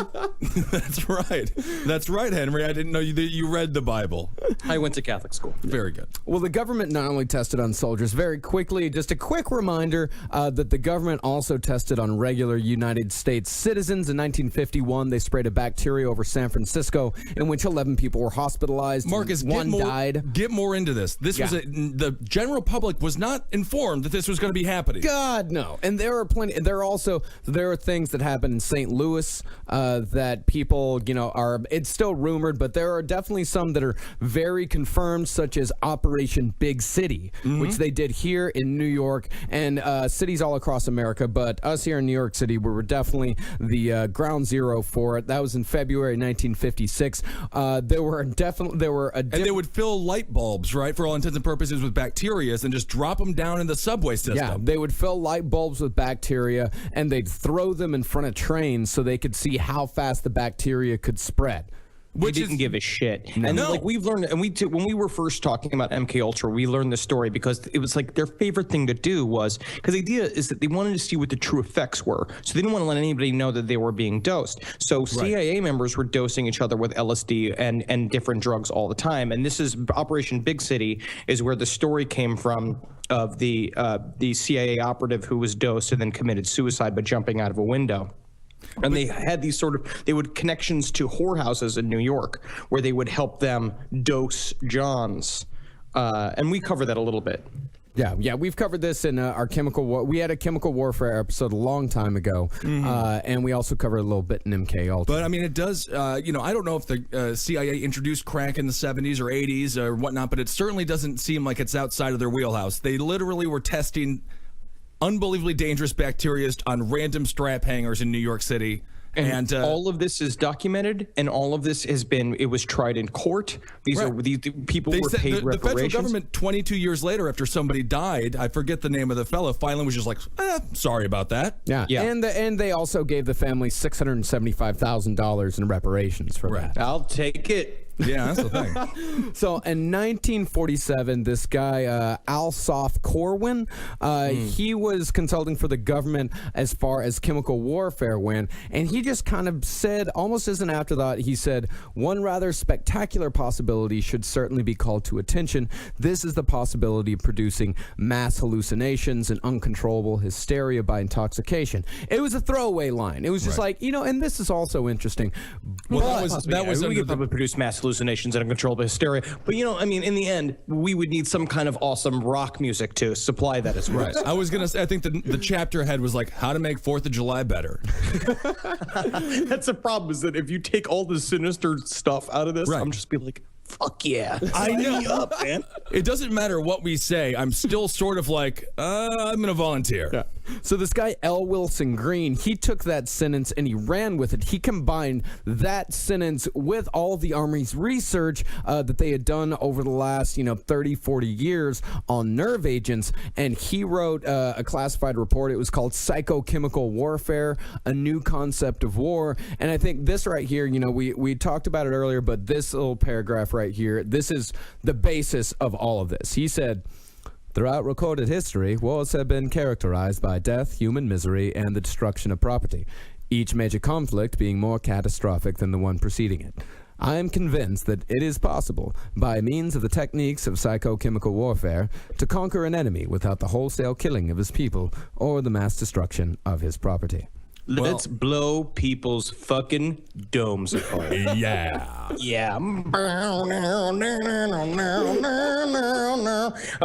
That's right. That's right, Henry. I didn't know you read the Bible. I went to Catholic school. Very good. Well, the government not only tested on soldiers, very quickly, just a quick reminder that the government also tested on regular United States citizens. In 1951, they sprayed a bacteria over San Francisco in which 11 people were hospitalized. Marcus, one died. Get more into this. The general public was not informed that this was going to be happening. God, no. And there are plenty. There are things that happen in St. Louis that people, are. It's still rumored, but there are definitely some that are very confirmed, such as Operation Big City, which they did here in New York and cities all across America. But us here in New York City, we were definitely the ground zero for it. That was in February 1956. And they would fill light bulbs, right, for all intents and purposes, with bacteria and just drop them down in the subway system. Yeah, they would fill light bulbs with bacteria and they'd throw them in front of trains so they could see how fast the bacteria could spread. We didn't give a shit. And like we've learned, and when we were first talking about MK Ultra, we learned this story because it was like their favorite thing to do was, because the idea is that they wanted to see what the true effects were. So they didn't want to let anybody know that they were being dosed. So CIA members were dosing each other with LSD and different drugs all the time. And this is Operation Big City is where the story came from of the CIA operative who was dosed and then committed suicide by jumping out of a window. And they had these connections to whorehouses in New York where they would help them dose Johns. And we cover that a little bit. Yeah, we've covered this in our chemical war. We had a chemical warfare episode a long time ago, and we also covered a little bit in MK Ultra. But I mean, it does. I don't know if the CIA introduced crack in the 70s or 80s or whatnot, but it certainly doesn't seem like it's outside of their wheelhouse. They literally were testing unbelievably dangerous bacteria on random strap hangers in New York City. And all of this is documented, and all of this it was tried in court. These people were paid reparations. The federal government, 22 years later, after somebody died, I forget the name of the fellow, finally was just like, sorry about that. Yeah. And they also gave the family $675,000 in reparations for that. I'll take it. Yeah, that's the thing. So in 1947, this guy, Alsop Corwin, he was consulting for the government as far as chemical warfare went, and he just kind of said, almost as an afterthought, he said, one rather spectacular possibility should certainly be called to attention. This is the possibility of producing mass hallucinations and uncontrollable hysteria by intoxication. It was a throwaway line. It was just like, and this is also interesting. Well, that was we could probably produce mass hallucinations and uncontrollable hysteria. But, in the end, we would need some kind of awesome rock music to supply that as well. Right. I was going to say, I think the chapter head was like, how to make 4th of July better. That's the problem, is that if you take all the sinister stuff out of this, I'm just be like, fuck yeah. I know. Up, man. It doesn't matter what we say. I'm still sort of like, I'm going to volunteer. Yeah. So this guy, L. Wilson Green, he took that sentence and he ran with it. He combined that sentence with all the Army's research that they had done over the last, 30, 40 years on nerve agents. And he wrote a classified report. It was called Psychochemical Warfare, A New Concept of War. And I think this right here, we talked about it earlier, but this little paragraph right here, this is the basis of all of this. He said, throughout recorded history, wars have been characterized by death, human misery, and the destruction of property, each major conflict being more catastrophic than the one preceding it. I am convinced that it is possible, by means of the techniques of psychochemical warfare, to conquer an enemy without the wholesale killing of his people or the mass destruction of his property. Let's blow people's fucking domes apart. Yeah. Yeah. I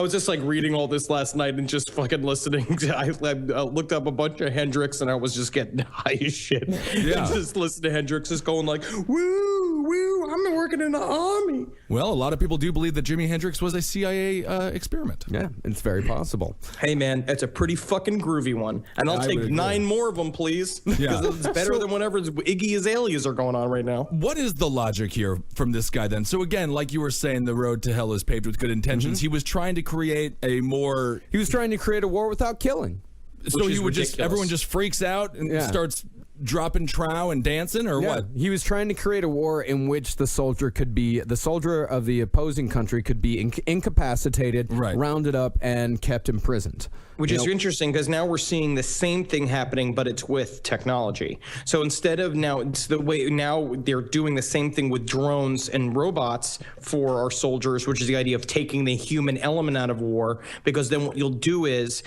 was just like reading all this last night and just fucking listening. I looked up a bunch of Hendrix and I was just getting high as shit. Yeah. And just listen to Hendrix just going like, woo, woo, I'm working in the army. Well, a lot of people do believe that Jimi Hendrix was a CIA experiment. Yeah, it's very possible. Hey, man, it's a pretty fucking groovy one. And I'll I take would agree. 9 more of them, please. Yeah. Because it's better than whatever Iggy Azaleas are going on right now. What is the logic here from this guy then? So again, like you were saying, the road to hell is paved with good intentions. He was trying to create a more... He was trying to create a war without killing. So is he would just... ridiculous. Everyone just freaks out and Yeah. starts dropping trow and dancing, or what? He was trying to create a war in which the soldier of the opposing country could be incapacitated, Right. rounded up, and kept imprisoned. Which is interesting because now we're seeing the same thing happening, but it's with technology. So instead of now, it's the way now they're doing the same thing with drones and robots for our soldiers, which is the idea of taking the human element out of war. Because then what you'll do is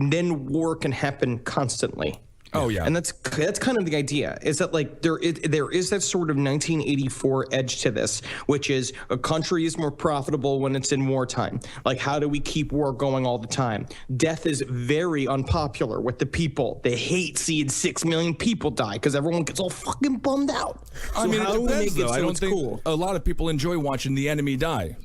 war can happen constantly. Oh, yeah. And that's kind of the idea, is that like there is that sort of 1984 edge to this, which is a country is more profitable when it's in wartime. Like, how do we keep war going all the time? Death is very unpopular with the people. They hate seeing 6 million people die because everyone gets all fucking bummed out. I So mean, how it do we depends, make it though. so I don't it's think cool? a lot of people enjoy watching the enemy die,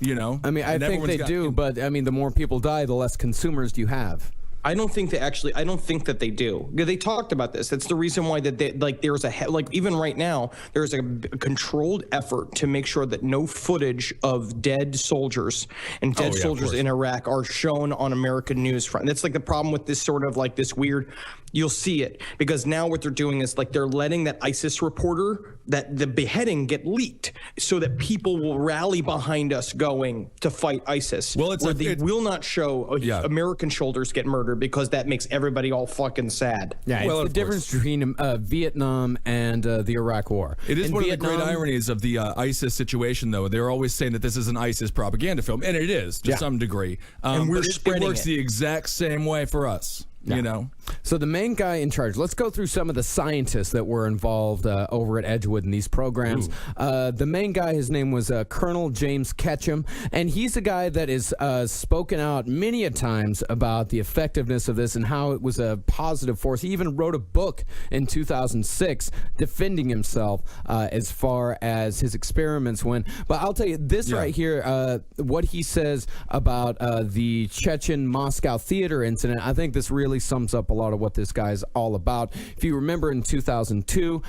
you know? I mean, I And think everyone's they got- do, but I mean, the more people die, the less consumers you have. I don't think that they do. They talked about this. That's the reason why there's even right now, there's a controlled effort to make sure that no footage of dead soldiers and dead of soldiers course. in Iraq are shown on American news front. That's like the problem with this sort of like this weird, you'll see it because now what they're doing is like they're letting that ISIS reporter, that the beheading get leaked so that people will rally behind us going to fight ISIS. Well, they will not show American shoulders get murdered because that makes everybody all fucking sad. Yeah, Well, it's the of course. difference between Vietnam and the Iraq War. It is In one of the Vietnam- great ironies of the ISIS situation, though. They're always saying that this is an ISIS propaganda film, and it is to some degree. And we're but it spreading works it. the exact same way for us, you know? So the main guy in charge, let's go through some of the scientists that were involved over at Edgewood in these programs. The main guy, his name was Colonel James Ketchum, and he's a guy that is spoken out many a times about the effectiveness of this and how it was a positive force. He even wrote a book in 2006 defending himself as far as his experiments went. But I'll tell you this right here, what he says about the Chechen Moscow theater incident, I think this really sums up a lot of what this guy's all about. If you remember in 2002,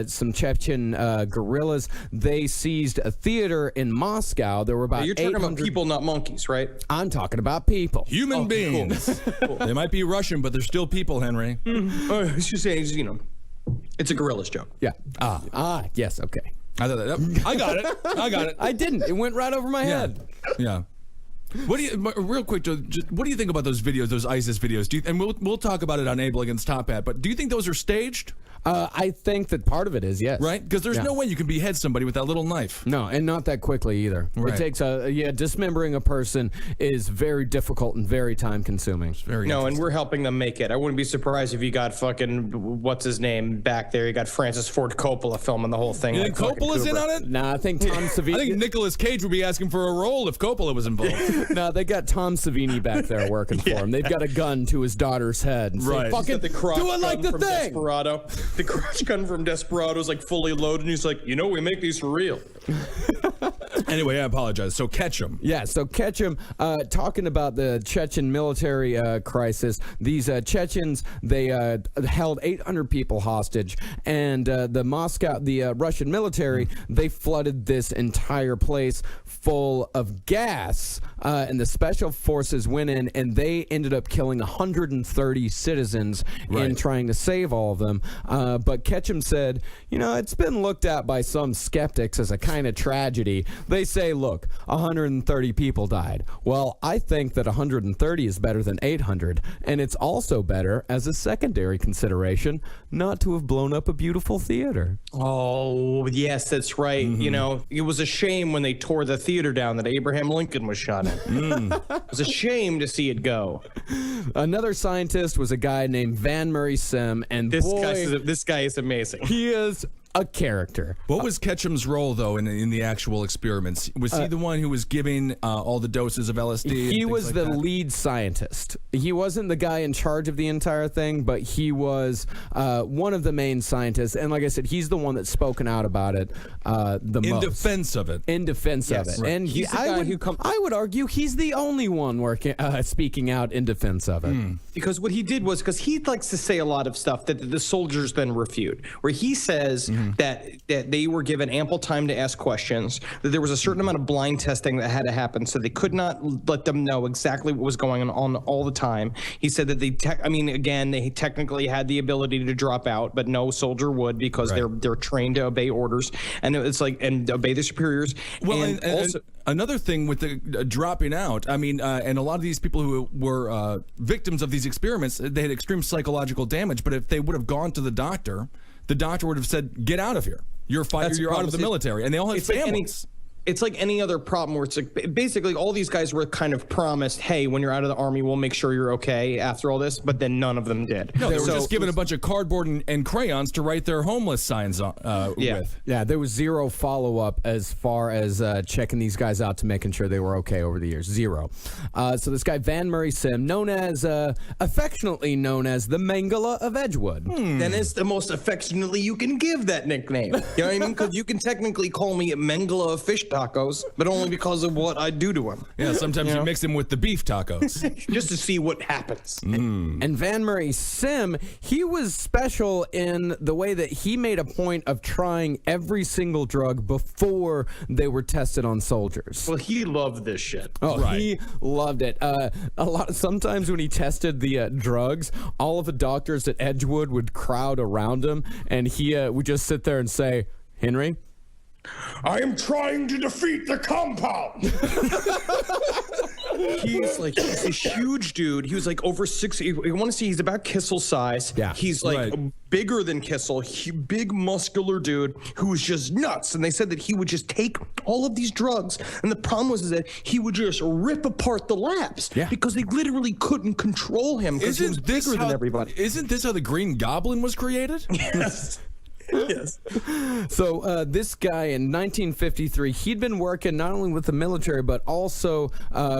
some Chechen guerrillas, they seized a theater in Moscow. There were about You're talking about 800 people, not monkeys, right? I'm talking about people. Human beings. They might be Russian, but they're still people, Henry. She's saying, it's a gorilla's joke. Yeah. Yes, okay. I got it. I didn't. It went right over my head. Yeah. What do you, real quick, Joe, what do you think about those videos, those ISIS videos? And we'll talk about it on Abel Against Top Hat, but do you think those are staged? I think that part of it is, yes. Right? Because there's no way you can behead somebody with that little knife. No, and not that quickly either. Right. It takes dismembering a person is very difficult and very time consuming. Very No, and interesting. we're helping them make it. I wouldn't be surprised if you got fucking, what's his name, back there. You got Francis Ford Coppola filming the whole thing. You like think fucking Coppola's in Kubrick. on it? Nah, I think Tom I Savini. think Nicolas Cage would be asking for a role if Coppola was involved. No, they got Tom Savini back there working for him. They've got a gun to his daughter's head. And say, Right. fucking The crotch do it like gun the from thing. Desperado. The crotch gun from Desperado is like fully loaded, and he's like, we make these for real. Anyway, I apologize. So Ketchum. Yeah, so Ketchum, talking about the Chechen military crisis, these Chechens, they held 800 people hostage, and the Russian military, they flooded this entire place full of gas, and the special forces went in, and they ended up killing 130 citizens in trying to save all of them. But Ketchum said, it's been looked at by some skeptics as a kind of tragedy. They say, look, 130 people died. Well, I think that 130 is better than 800, and it's also better as a secondary consideration not to have blown up a beautiful theater. Oh, yes, that's right. It was a shame when they tore the theater down that Abraham Lincoln was shot in. It was a shame to see it go. Another scientist was a guy named Van Murray Sim, and This guy is amazing. he is a character. What was Ketchum's role, though, in the actual experiments? Was he the one who was giving all the doses of LSD? He was like the that? lead scientist. He wasn't the guy in charge of the entire thing, but he was one of the main scientists. And like I said, he's the one that's spoken out about it the most. In defense of it. In defense of it. Right. And He's the guy who I would argue he's the only one speaking out in defense of it. Because what he did was, because he likes to say a lot of stuff that the soldiers then refute, where he says that they were given ample time to ask questions, that there was a certain amount of blind testing that had to happen, so they could not let them know exactly what was going on all the time. He said that they technically had the ability to drop out, but no soldier would, because they're trained to obey orders, and it's like, and obey their superiors. Well, and also, another thing with the dropping out, I mean, and a lot of these people who were victims of these experiments, they had extreme psychological damage. But if they would have gone to the doctor would have said, "Get out of here. You're out of the military," and they all had families. It's like any other problem where it's like basically all these guys were kind of promised, hey, when you're out of the army, we'll make sure you're okay after all this, but then none of them did. No, they were just given a bunch of cardboard and crayons to write their homeless signs with. Yeah, there was zero follow-up as far as checking these guys out to making sure they were okay over the years. Zero. So this guy, Van Murray Sim, affectionately known as the Mangala of Edgewood. Then it's the most affectionately you can give that nickname. You know what I mean? Because you can technically call me Mangala of Fish Tacos, but only because of what I do to him. Yeah, sometimes you mix him with the beef tacos. Just to see what happens. And Van Murray Sim, he was special in the way that he made a point of trying every single drug before they were tested on soldiers. Well, he loved this shit. Oh, Right. He loved it. Sometimes when he tested the drugs, all of the doctors at Edgewood would crowd around him, and he would just sit there and say, "Henry, I am trying to defeat the compound. He's a huge dude. He was like over 6. You want to see? He's about Kissel's size. Yeah. He's like bigger than Kissel. Big muscular dude who was just nuts. And they said that he would just take all of these drugs. And the problem was that he would just rip apart the labs because they literally couldn't control him because he was bigger than everybody. Isn't this how the Green Goblin was created? Yes. Yes. So this guy in 1953, he'd been working not only with the military, but also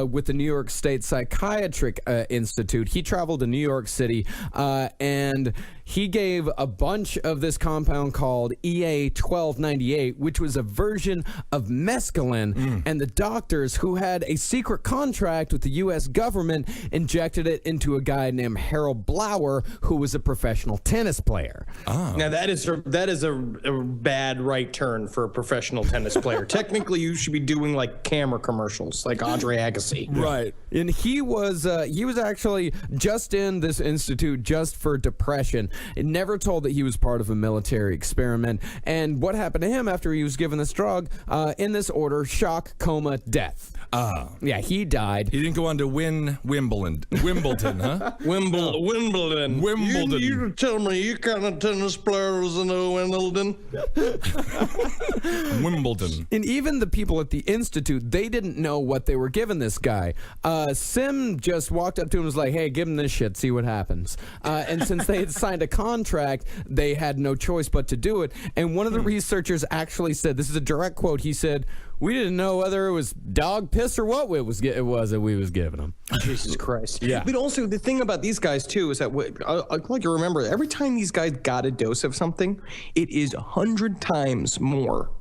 with the New York State Psychiatric Institute. He traveled to New York City and he gave a bunch of this compound called EA 1298, which was a version of mescaline. And the doctors who had a secret contract with the U.S. government injected it into a guy named Harold Blower, who was a professional tennis player. Now that is a bad right turn for a professional tennis player. Technically, you should be doing like camera commercials, like Andre Agassi. Right. And he was actually just in this institute just for depression. It never told that he was part of a military experiment. And what happened to him after he was given this drug? In this order: shock, coma, death. Yeah, he died. He didn't go on to win Wimbledon, huh? Wimbledon. Wimbledon. You tell me you kind of tennis players in Wimbledon. Wimbledon. And even the people at the institute, they didn't know what they were giving this guy. Sim just walked up to him and was like, "Hey, give him this shit, see what happens." And since they had signed a contract, they had no choice but to do it. And one of the researchers actually said, this is a direct quote, he said, "We didn't know whether it was dog piss or what it was that we was giving them." Jesus Christ. Yeah. But also, the thing about these guys, too, is that, like you remember, every time these guys got a dose of something, it is 100 times more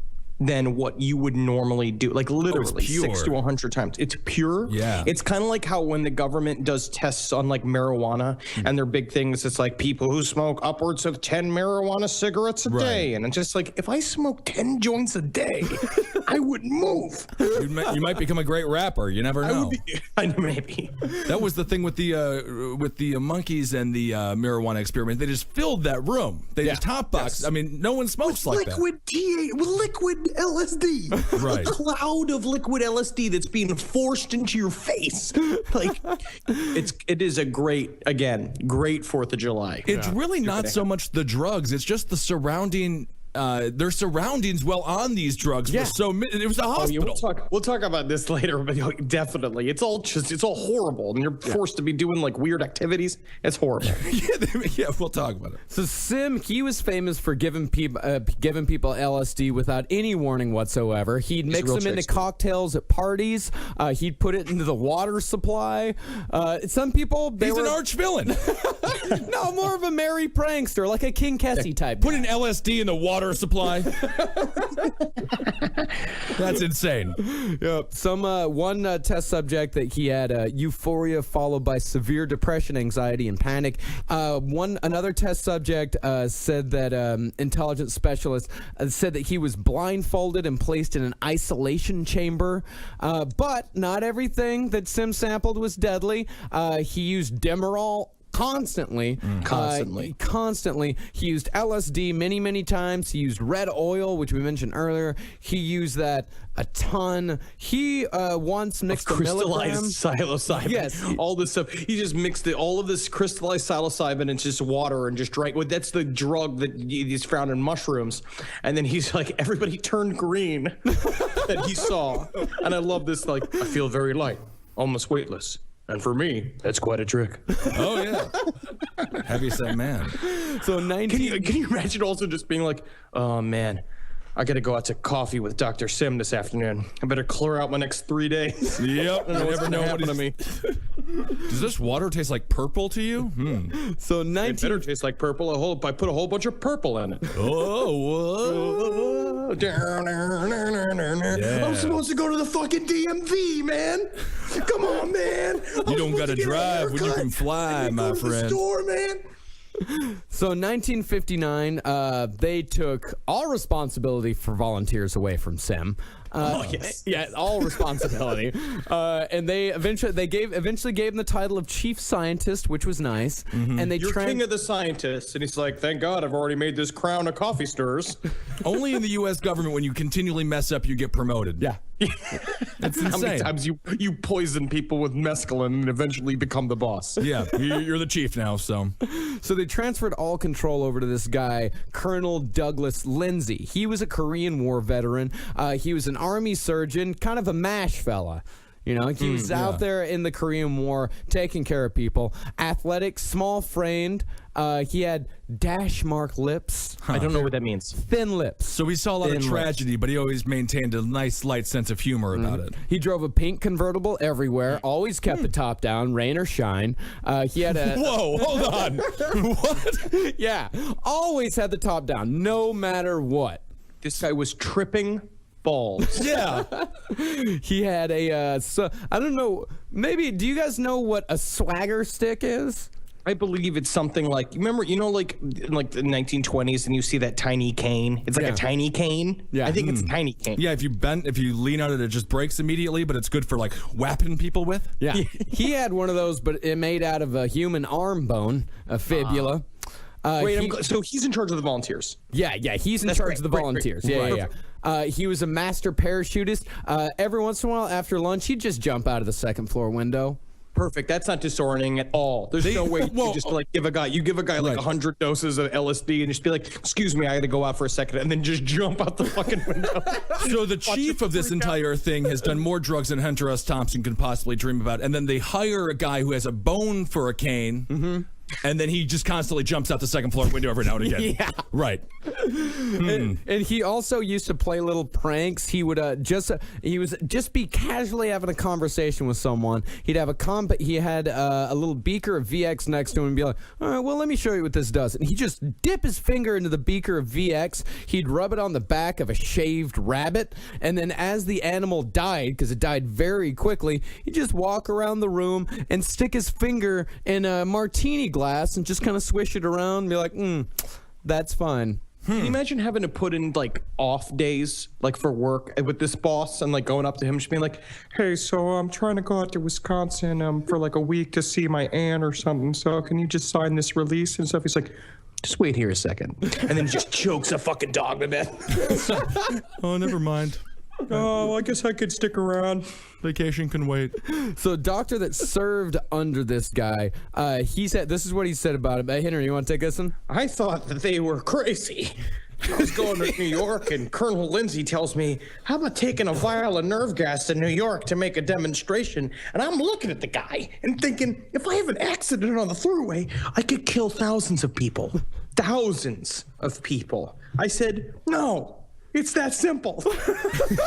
than what you would normally do. Like literally pure. 6 to 100 times. It's pure. Yeah. It's kind of like how when the government does tests on like marijuana and their big things, it's like people who smoke upwards of 10 marijuana cigarettes a day. And it's just like, if I smoke 10 joints a day, I wouldn't move. You might become a great rapper. You never know. Maybe. That was the thing with the monkeys and the marijuana experiment. They just filled that room. They just hotboxed. I mean, no one smokes like that. Liquid LSD. Right. A cloud of liquid LSD that's being forced into your face. Like, it is a great 4th of July. It's really not so much the drugs. It's just the surrounding their surroundings while on these drugs were so. It was a hospital. We'll talk about this later, but definitely, it's all horrible, and you're forced to be doing like weird activities. It's horrible. Yeah, we'll talk about it. So Sim, he was famous for giving people LSD without any warning whatsoever. He'd mix them into cocktails at parties. He'd put it into the water supply. Some people, he's an arch villain. No, more of a merry prankster, like a King Kesey type. Put an LSD in the water supply. That's insane. Yep. One test subject that he had euphoria followed by severe depression, anxiety, and panic. Another test subject said that intelligence specialist said that he was blindfolded and placed in an isolation chamber. But not everything that Sim sampled was deadly. He used Demerol constantly. He used LSD many times. He used red oil, which we mentioned earlier. He used that a ton. He once mixed a crystallized psilocybin. Yes, all this stuff. He just mixed all of this crystallized psilocybin into just water and just drank. Well, that's the drug that is found in mushrooms. And then he's like, everybody turned green that he saw. And I love this. Like, I feel very light, almost weightless. And for me, that's quite a trick. Oh, yeah. Heavyset man. So Can you imagine also just being like, oh, man, I got to go out to coffee with Dr. Sim this afternoon. I better clear out my next 3 days. Yep. I never know what to me. Does this water taste like purple to you? So It better taste like purple. I put a whole bunch of purple in it. Oh, I'm supposed to go to the fucking DMV, man. Come on, man. You don't got to drive when you can fly, my friend. Store, man. So in 1959, they took all responsibility for volunteers away from Sim. Yes. Yeah, all responsibility. And they eventually gave him the title of chief scientist, which was nice. Mm-hmm. And You're king of the scientists, and he's like, thank God I've already made this crown of coffee stirs. Only in the U.S. government, when you continually mess up, you get promoted. Yeah. That's How many insane. times you poison people with mescaline and eventually become the boss? Yeah, you're the chief now, so. So they transferred all control over to this guy, Colonel Douglas Lindsay. He was a Korean War veteran. He was an army surgeon, kind of a MASH fella. You know, he was out there in the Korean War taking care of people. Athletic, small-framed. He had dash mark lips. I don't know what that means. Thin lips. So he saw a lot of tragedy, but he always maintained a nice, light sense of humor about it. He drove a pink convertible everywhere, always kept the top down, rain or shine. He had a... Whoa, hold on. What? Yeah, always had the top down, no matter what. This guy was tripping balls. Yeah. He had a... I don't know, maybe, do you guys know what a swagger stick is? I believe it's something like, like in like the 1920s, and you see that tiny cane. It's like a tiny cane. Yeah. I think it's a tiny cane. Yeah, if you lean on it, it just breaks immediately, but it's good for like whapping people with. Yeah. He had one of those, but it made out of a human arm bone, a fibula. So he's in charge of the volunteers. Yeah, he's in charge of the volunteers. Yeah. He was a master parachutist. Every once in a while after lunch, he'd just jump out of the second floor window. Perfect. That's not disorienting at all. There's no way you just like give a guy like 100 doses of LSD and just be like, excuse me, I got to go out for a second, and then just jump out the fucking window. So the chief of this entire thing has done more drugs than Hunter S. Thompson could possibly dream about, and then they hire a guy who has a bone for a cane. And then he just constantly jumps out the second floor window every now and again. Yeah. Right. And he also used to play little pranks. He would just be casually having a conversation with someone. He'd have he had a little beaker of VX next to him and be like, all right, well, let me show you what this does. And he'd just dip his finger into the beaker of VX. He'd rub it on the back of a shaved rabbit. And then as the animal died, because it died very quickly, he'd just walk around the room and stick his finger in a martini glass and just kind of swish it around and be like, that's fine. Can you imagine having to put in like off days, like for work with this boss, and like going up to him just being like, hey, so I'm trying to go out to Wisconsin for like a week to see my aunt or something. So can you just sign this release and stuff? He's like, just wait here a second. And then just chokes a fucking dog to death. Oh, never mind. Oh, I guess I could stick around. Vacation can wait. So, doctor that served under this guy, he said, this is what he said about him. Hey, Henry, you want to take this one? I thought that they were crazy. I was going to New York, and Colonel Lindsay tells me, how about taking a vial of nerve gas to New York to make a demonstration? And I'm looking at the guy and thinking, if I have an accident on the thruway, I could kill thousands of people. Thousands of people. I said, no. It's that simple.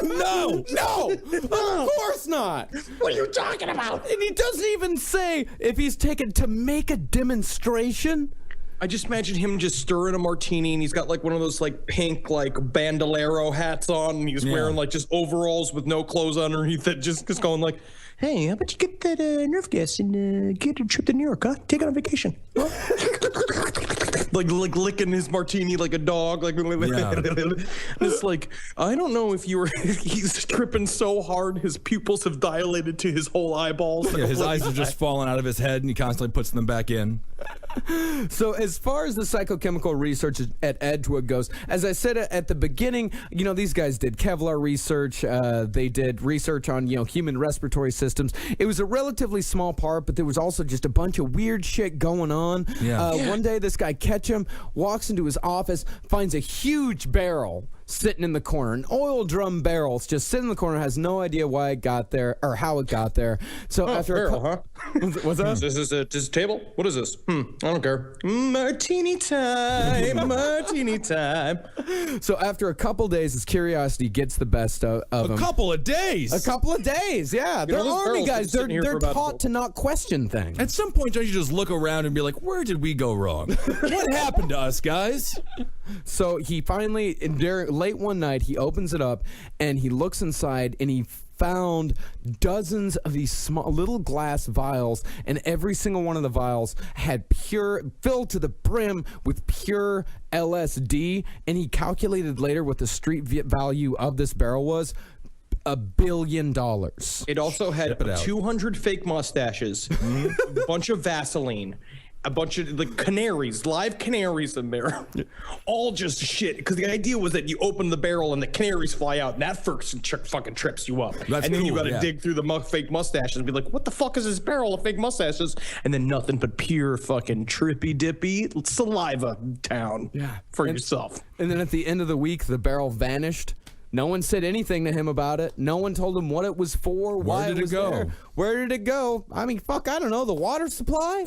No, of course not. What are you talking about? And he doesn't even say if he's taken to make a demonstration. I just imagine him just stirring a martini, and he's got like one of those like pink like bandolero hats on, and he's wearing like just overalls with no clothes underneath it, just going like, "Hey, how about you get that nerve gas and get a trip to New York? Huh? Take it on vacation." like licking his martini like a dog, like it's like, I don't know if you were he's tripping so hard his pupils have dilated to his whole eyeballs. Yeah, his eyes are just falling out of his head, and he constantly puts them back in. So as far as the psychochemical research at Edgewood goes, as I said at the beginning, these guys did Kevlar research. They did research on, human respiratory systems. It was a relatively small part, but there was also just a bunch of weird shit going on. One day, this guy Ketchum walks into his office, finds a huge barrel sitting in the corner, an oil drum barrel just sitting in the corner, has no idea why it got there or how it got there. So after barrel, huh? What's that? Is this a table? What is this? I don't care. Martini time, martini time. So after a couple days, his curiosity gets the best of him. A couple of days, yeah. They're army guys. They're taught to not question things. At some point, don't you just look around and be like, where did we go wrong? What happened to us, guys? So he finally, late one night, he opens it up and he looks inside and he found dozens of these small little glass vials, and every single one of the vials had filled to the brim with pure LSD, and he calculated later what the street value of this barrel was. $1 billion. It also had 200 fake mustaches, a bunch of Vaseline, a bunch of like canaries, live canaries in there, all just shit. Because the idea was that you open the barrel and the canaries fly out, and that first fucking trips you up. That's and then cool, you got to dig through the fake mustaches and be like, "What the fuck is this barrel of fake mustaches?" And then nothing but pure fucking trippy dippy saliva town for yourself. And then at the end of the week, the barrel vanished. No one said anything to him about it. No one told him what it was for, why it was there. Where did it go? I mean, fuck, I don't know. The water supply?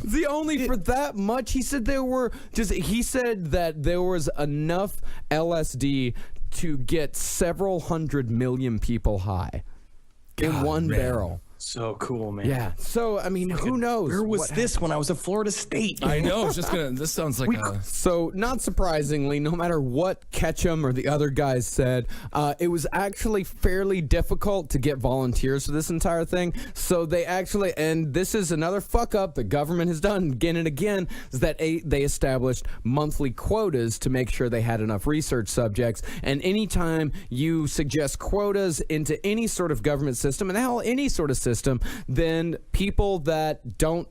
The only for that much. He said he said that there was enough LSD to get several 100 million people high in one barrel. So cool, man. Yeah. So, I mean, who knows? Where was this when I was at Florida State? I know. This sounds like So, not surprisingly, no matter what Ketchum or the other guys said, it was actually fairly difficult to get volunteers for this entire thing. So, they actually, and this is another fuck up the government has done again and again, is that they established monthly quotas to make sure they had enough research subjects. And anytime you suggest quotas into any sort of government system, and hell, any sort of system, then people that don't,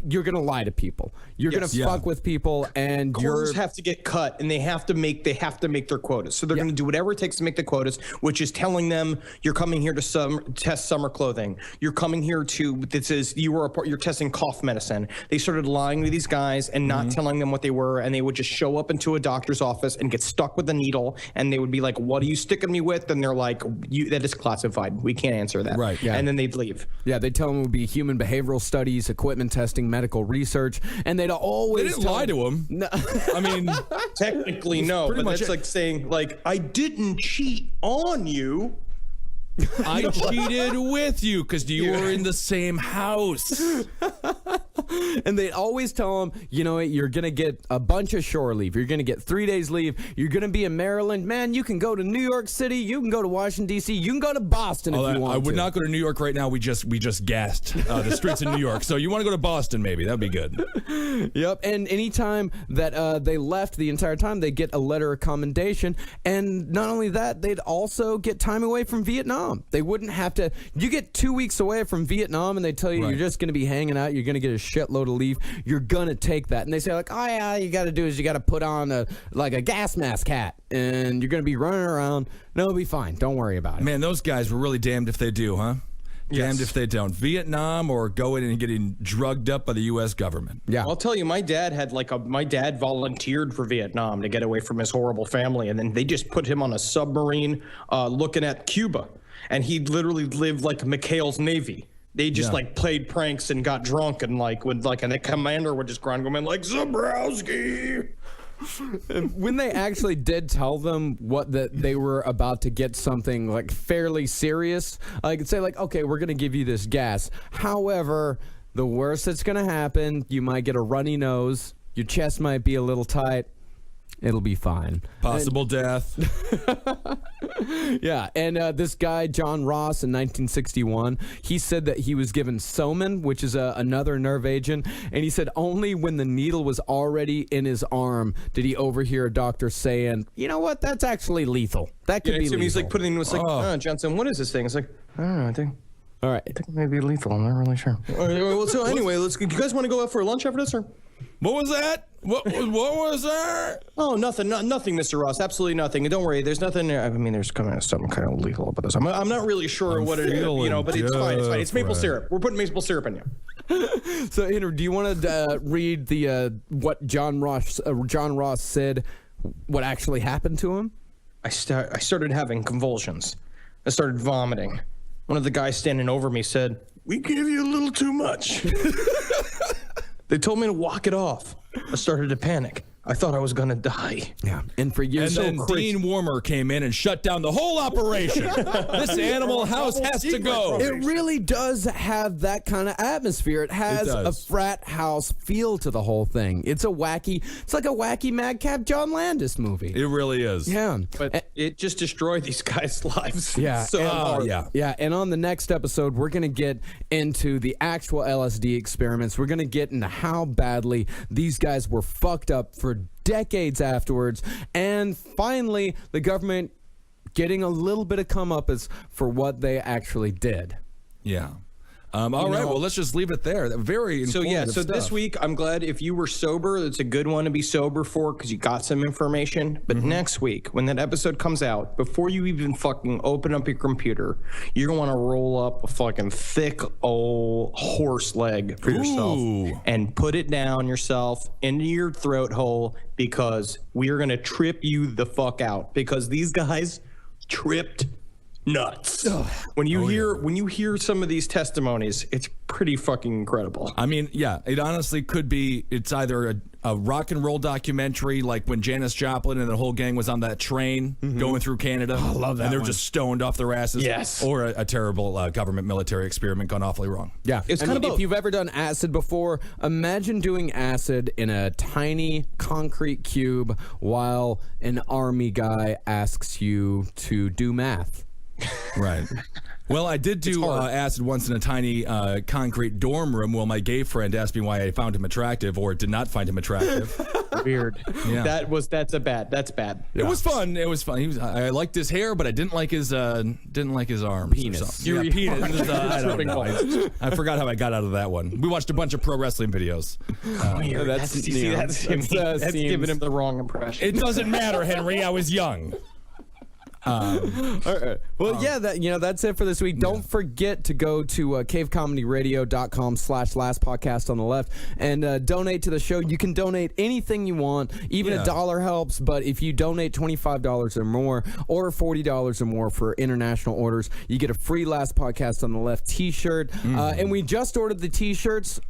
you're gonna lie to people. You're gonna fuck with people, and quotas have to get cut, and they have to make their quotas. So they're gonna do whatever it takes to make the quotas, which is telling them you're coming here to test summer clothing. You're coming here to you're testing cough medicine. They started lying to these guys and not telling them what they were, and they would just show up into a doctor's office and get stuck with a needle, and they would be like, "What are you sticking me with?" And they're like, "That is classified. We can't answer that." Right. Yeah. And then they'd leave. Yeah, they tell them it would be human behavioral studies, equipment testing, medical research, and they'd always They didn't lie to him. No. I mean, technically no, but that's like saying like, "I didn't cheat on you. I cheated with you because you were in the same house." And they always tell them, you're going to get a bunch of shore leave. You're going to get 3 days leave. You're going to be in Maryland. Man, you can go to New York City. You can go to Washington, D.C. You can go to Boston if you want I would not go to New York right now. We just gassed the streets in New York. So you want to go to Boston, maybe. That'd be good. Yep. And anytime that they left the entire time, they get a letter of commendation. And not only that, they'd also get time away from Vietnam. They wouldn't have to. You get 2 weeks away from Vietnam, and they tell you you're just going to be hanging out. You're going to get a shitload of leave. You're going to take that. And they say, like, oh, yeah, you got to do is you got to put on a gas mask hat, and you're going to be running around. No, it'll be fine. Don't worry about it. Man, those guys were really damned if they do, huh? Damned if they don't. Vietnam or going and getting drugged up by the U.S. government. Yeah. I'll tell you, my dad had my dad volunteered for Vietnam to get away from his horrible family, and then they just put him on a submarine looking at Cuba, and he literally lived like McHale's Navy. They just played pranks and got drunk and and the commander would just grind him in like Zabrowski. When they actually did tell them that they were about to get something like fairly serious, like say okay, we're gonna give you this gas. However, the worst that's gonna happen, you might get a runny nose, your chest might be a little tight. It'll be fine. Possible death. Yeah, and this guy, John Ross, in 1961, he said that he was given Soman, which is another nerve agent, and he said only when the needle was already in his arm did he overhear a doctor saying, you know what, that's actually lethal. That could be lethal. He's like putting it in, Johnson, what is this thing? It's like, I don't know, I think All right. it may be lethal. I'm not really sure. All right, well, so anyway, you guys want to go out for lunch after this, or? What was that? What was that? Oh, nothing, nothing, Mr. Ross. Absolutely nothing. And don't worry, there's nothing. I mean, there's something kind of lethal about this. I'm not really sure what it is, but it's fine. It's fine. It's maple syrup. We're putting maple syrup in you. So, Andrew, do you want to read the what John Ross said? What actually happened to him? I started having convulsions. I started vomiting. One of the guys standing over me said, "We gave you a little too much." They told me to walk it off. I started to panic. I thought I was going to die. Yeah. And for years, And then Dean Warmer came in and shut down the whole operation. This Animal House has to go. it really does have that kind of atmosphere. It has a frat house feel to the whole thing. It's like a wacky madcap John Landis movie. It really is. Yeah. But it just destroyed these guys' lives. Yeah. So hard. Yeah, and on the next episode, we're going to get into the actual LSD experiments. We're going to get into how badly these guys were fucked up for decades afterwards, and finally, the government getting a little bit of comeuppance for what they actually did. Yeah. All right, well, let's just leave it there. Very informative So stuff. this week, I'm glad if you were sober, it's a good one to be sober for because you got some information. But next week, when that episode comes out, before you even fucking open up your computer, you're going to want to roll up a fucking thick old horse leg for yourself and put it down yourself into your throat hole because we are going to trip you the fuck out because these guys tripped nuts. When you hear some of these testimonies, it's pretty fucking incredible. I mean, yeah, it honestly could be. It's either a rock and roll documentary, like when Janis Joplin and the whole gang was on that train going through Canada. I love that. And they're just stoned off their asses. Yes. Or a terrible government military experiment gone awfully wrong. Yeah, It's kind of if both. you've ever done acid before, imagine doing acid in a tiny concrete cube while an army guy asks you to do math. Right. Well, I did do acid once in a tiny concrete dorm room while my gay friend asked me why I found him attractive or did not find him attractive. Weird. Yeah. That's bad. It was fun. It was fun. I liked his hair, but I didn't like his arms. Penis. Yeah, penis. I don't know. I forgot how I got out of that one. We watched a bunch of pro wrestling videos. That's giving him the wrong impression. It doesn't matter, Henry. I was young. Well, that's it for this week. Don't forget to go to cavecomedyradio.com/last podcast on the left and donate to the show. You can donate anything you want. Even $1 helps, but if you donate $25 or more or $40 or more for international orders, you get a free Last Podcast on the Left t-shirt. And we just ordered the t-shirts.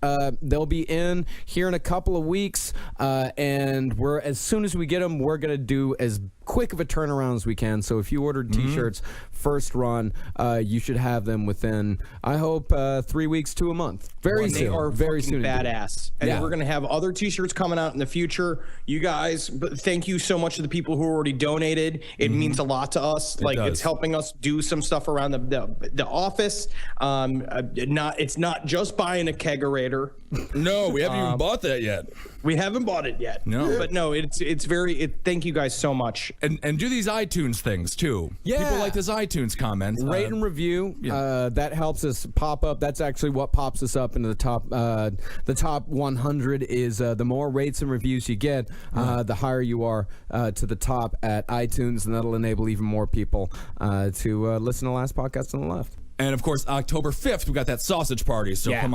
They'll be in here in a couple of weeks. And as soon as we get them, we're going to do as quick of a turnaround as we can. So if you ordered t-shirts first run, you should have them within, I hope, 3 weeks to a month. Very soon. They are very fucking soon. badass. And then we're going to have other t-shirts coming out in the future. You guys, thank you so much to the people who already donated. It means a lot to us. It's helping us do some stuff around the office. It's not just buying a kegerator. No, we haven't even bought that yet. We haven't bought it yet. No. But no, thank you guys so much. And do these iTunes things too. Yeah. People like this iTunes comment. Rate and review. That helps us pop up. That's actually what pops us up into the top. The top 100 is the more rates and reviews you get, the higher you are to the top at iTunes, and that'll enable even more people to listen to Last Podcast on the Left. And of course, October 5th, we got that sausage party. So Yeah. come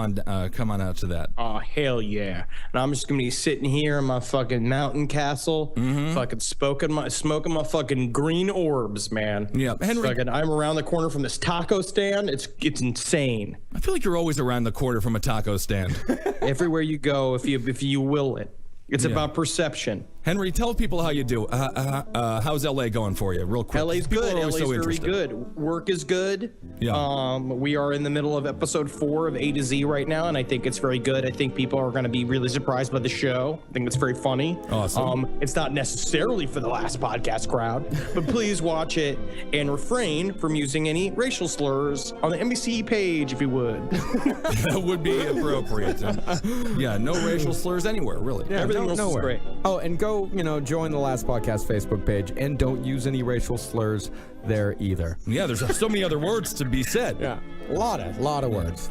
on out to that. Oh, hell yeah. And I'm just going to be sitting here in my fucking mountain castle, fucking smoking my fucking green orbs, man. Yeah, Henry- Fucking, I'm around the corner from this taco stand. It's insane. I feel like you're always around the corner from a taco stand. Everywhere you go, if you will it. It's about perception. Henry, tell people how you do. How's LA going for you, real quick? LA's People good. are always LA's so very interested. good. Work is good. Yeah. We are in the middle of episode 4 of A to Z right now, and I think it's very good. I think people are going to be really surprised by the show. I think it's very funny. Awesome. It's not necessarily for the last podcast crowd, but please watch it and refrain from using any racial slurs on the NBC page, if you would. That would be appropriate. And, yeah, no racial slurs anywhere, really. Yeah, Everything else is nowhere. great. Oh, and go, join the Last Podcast Facebook page, and don't use any racial slurs there either. Yeah, there's so many other words to be said. Yeah, a lot of words.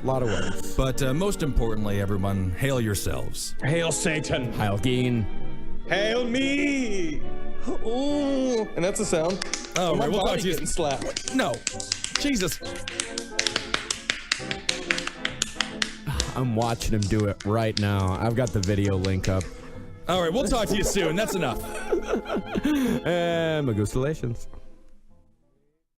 But most importantly, everyone, hail yourselves. Hail Satan. Heil Geen. Hail me. Ooh. And that's a sound. Oh, My right, we'll talk body to you. getting slapped. No. Jesus. I'm watching him do it right now. I've got the video link up. All right, we'll talk to you soon. That's enough. And Magustalations.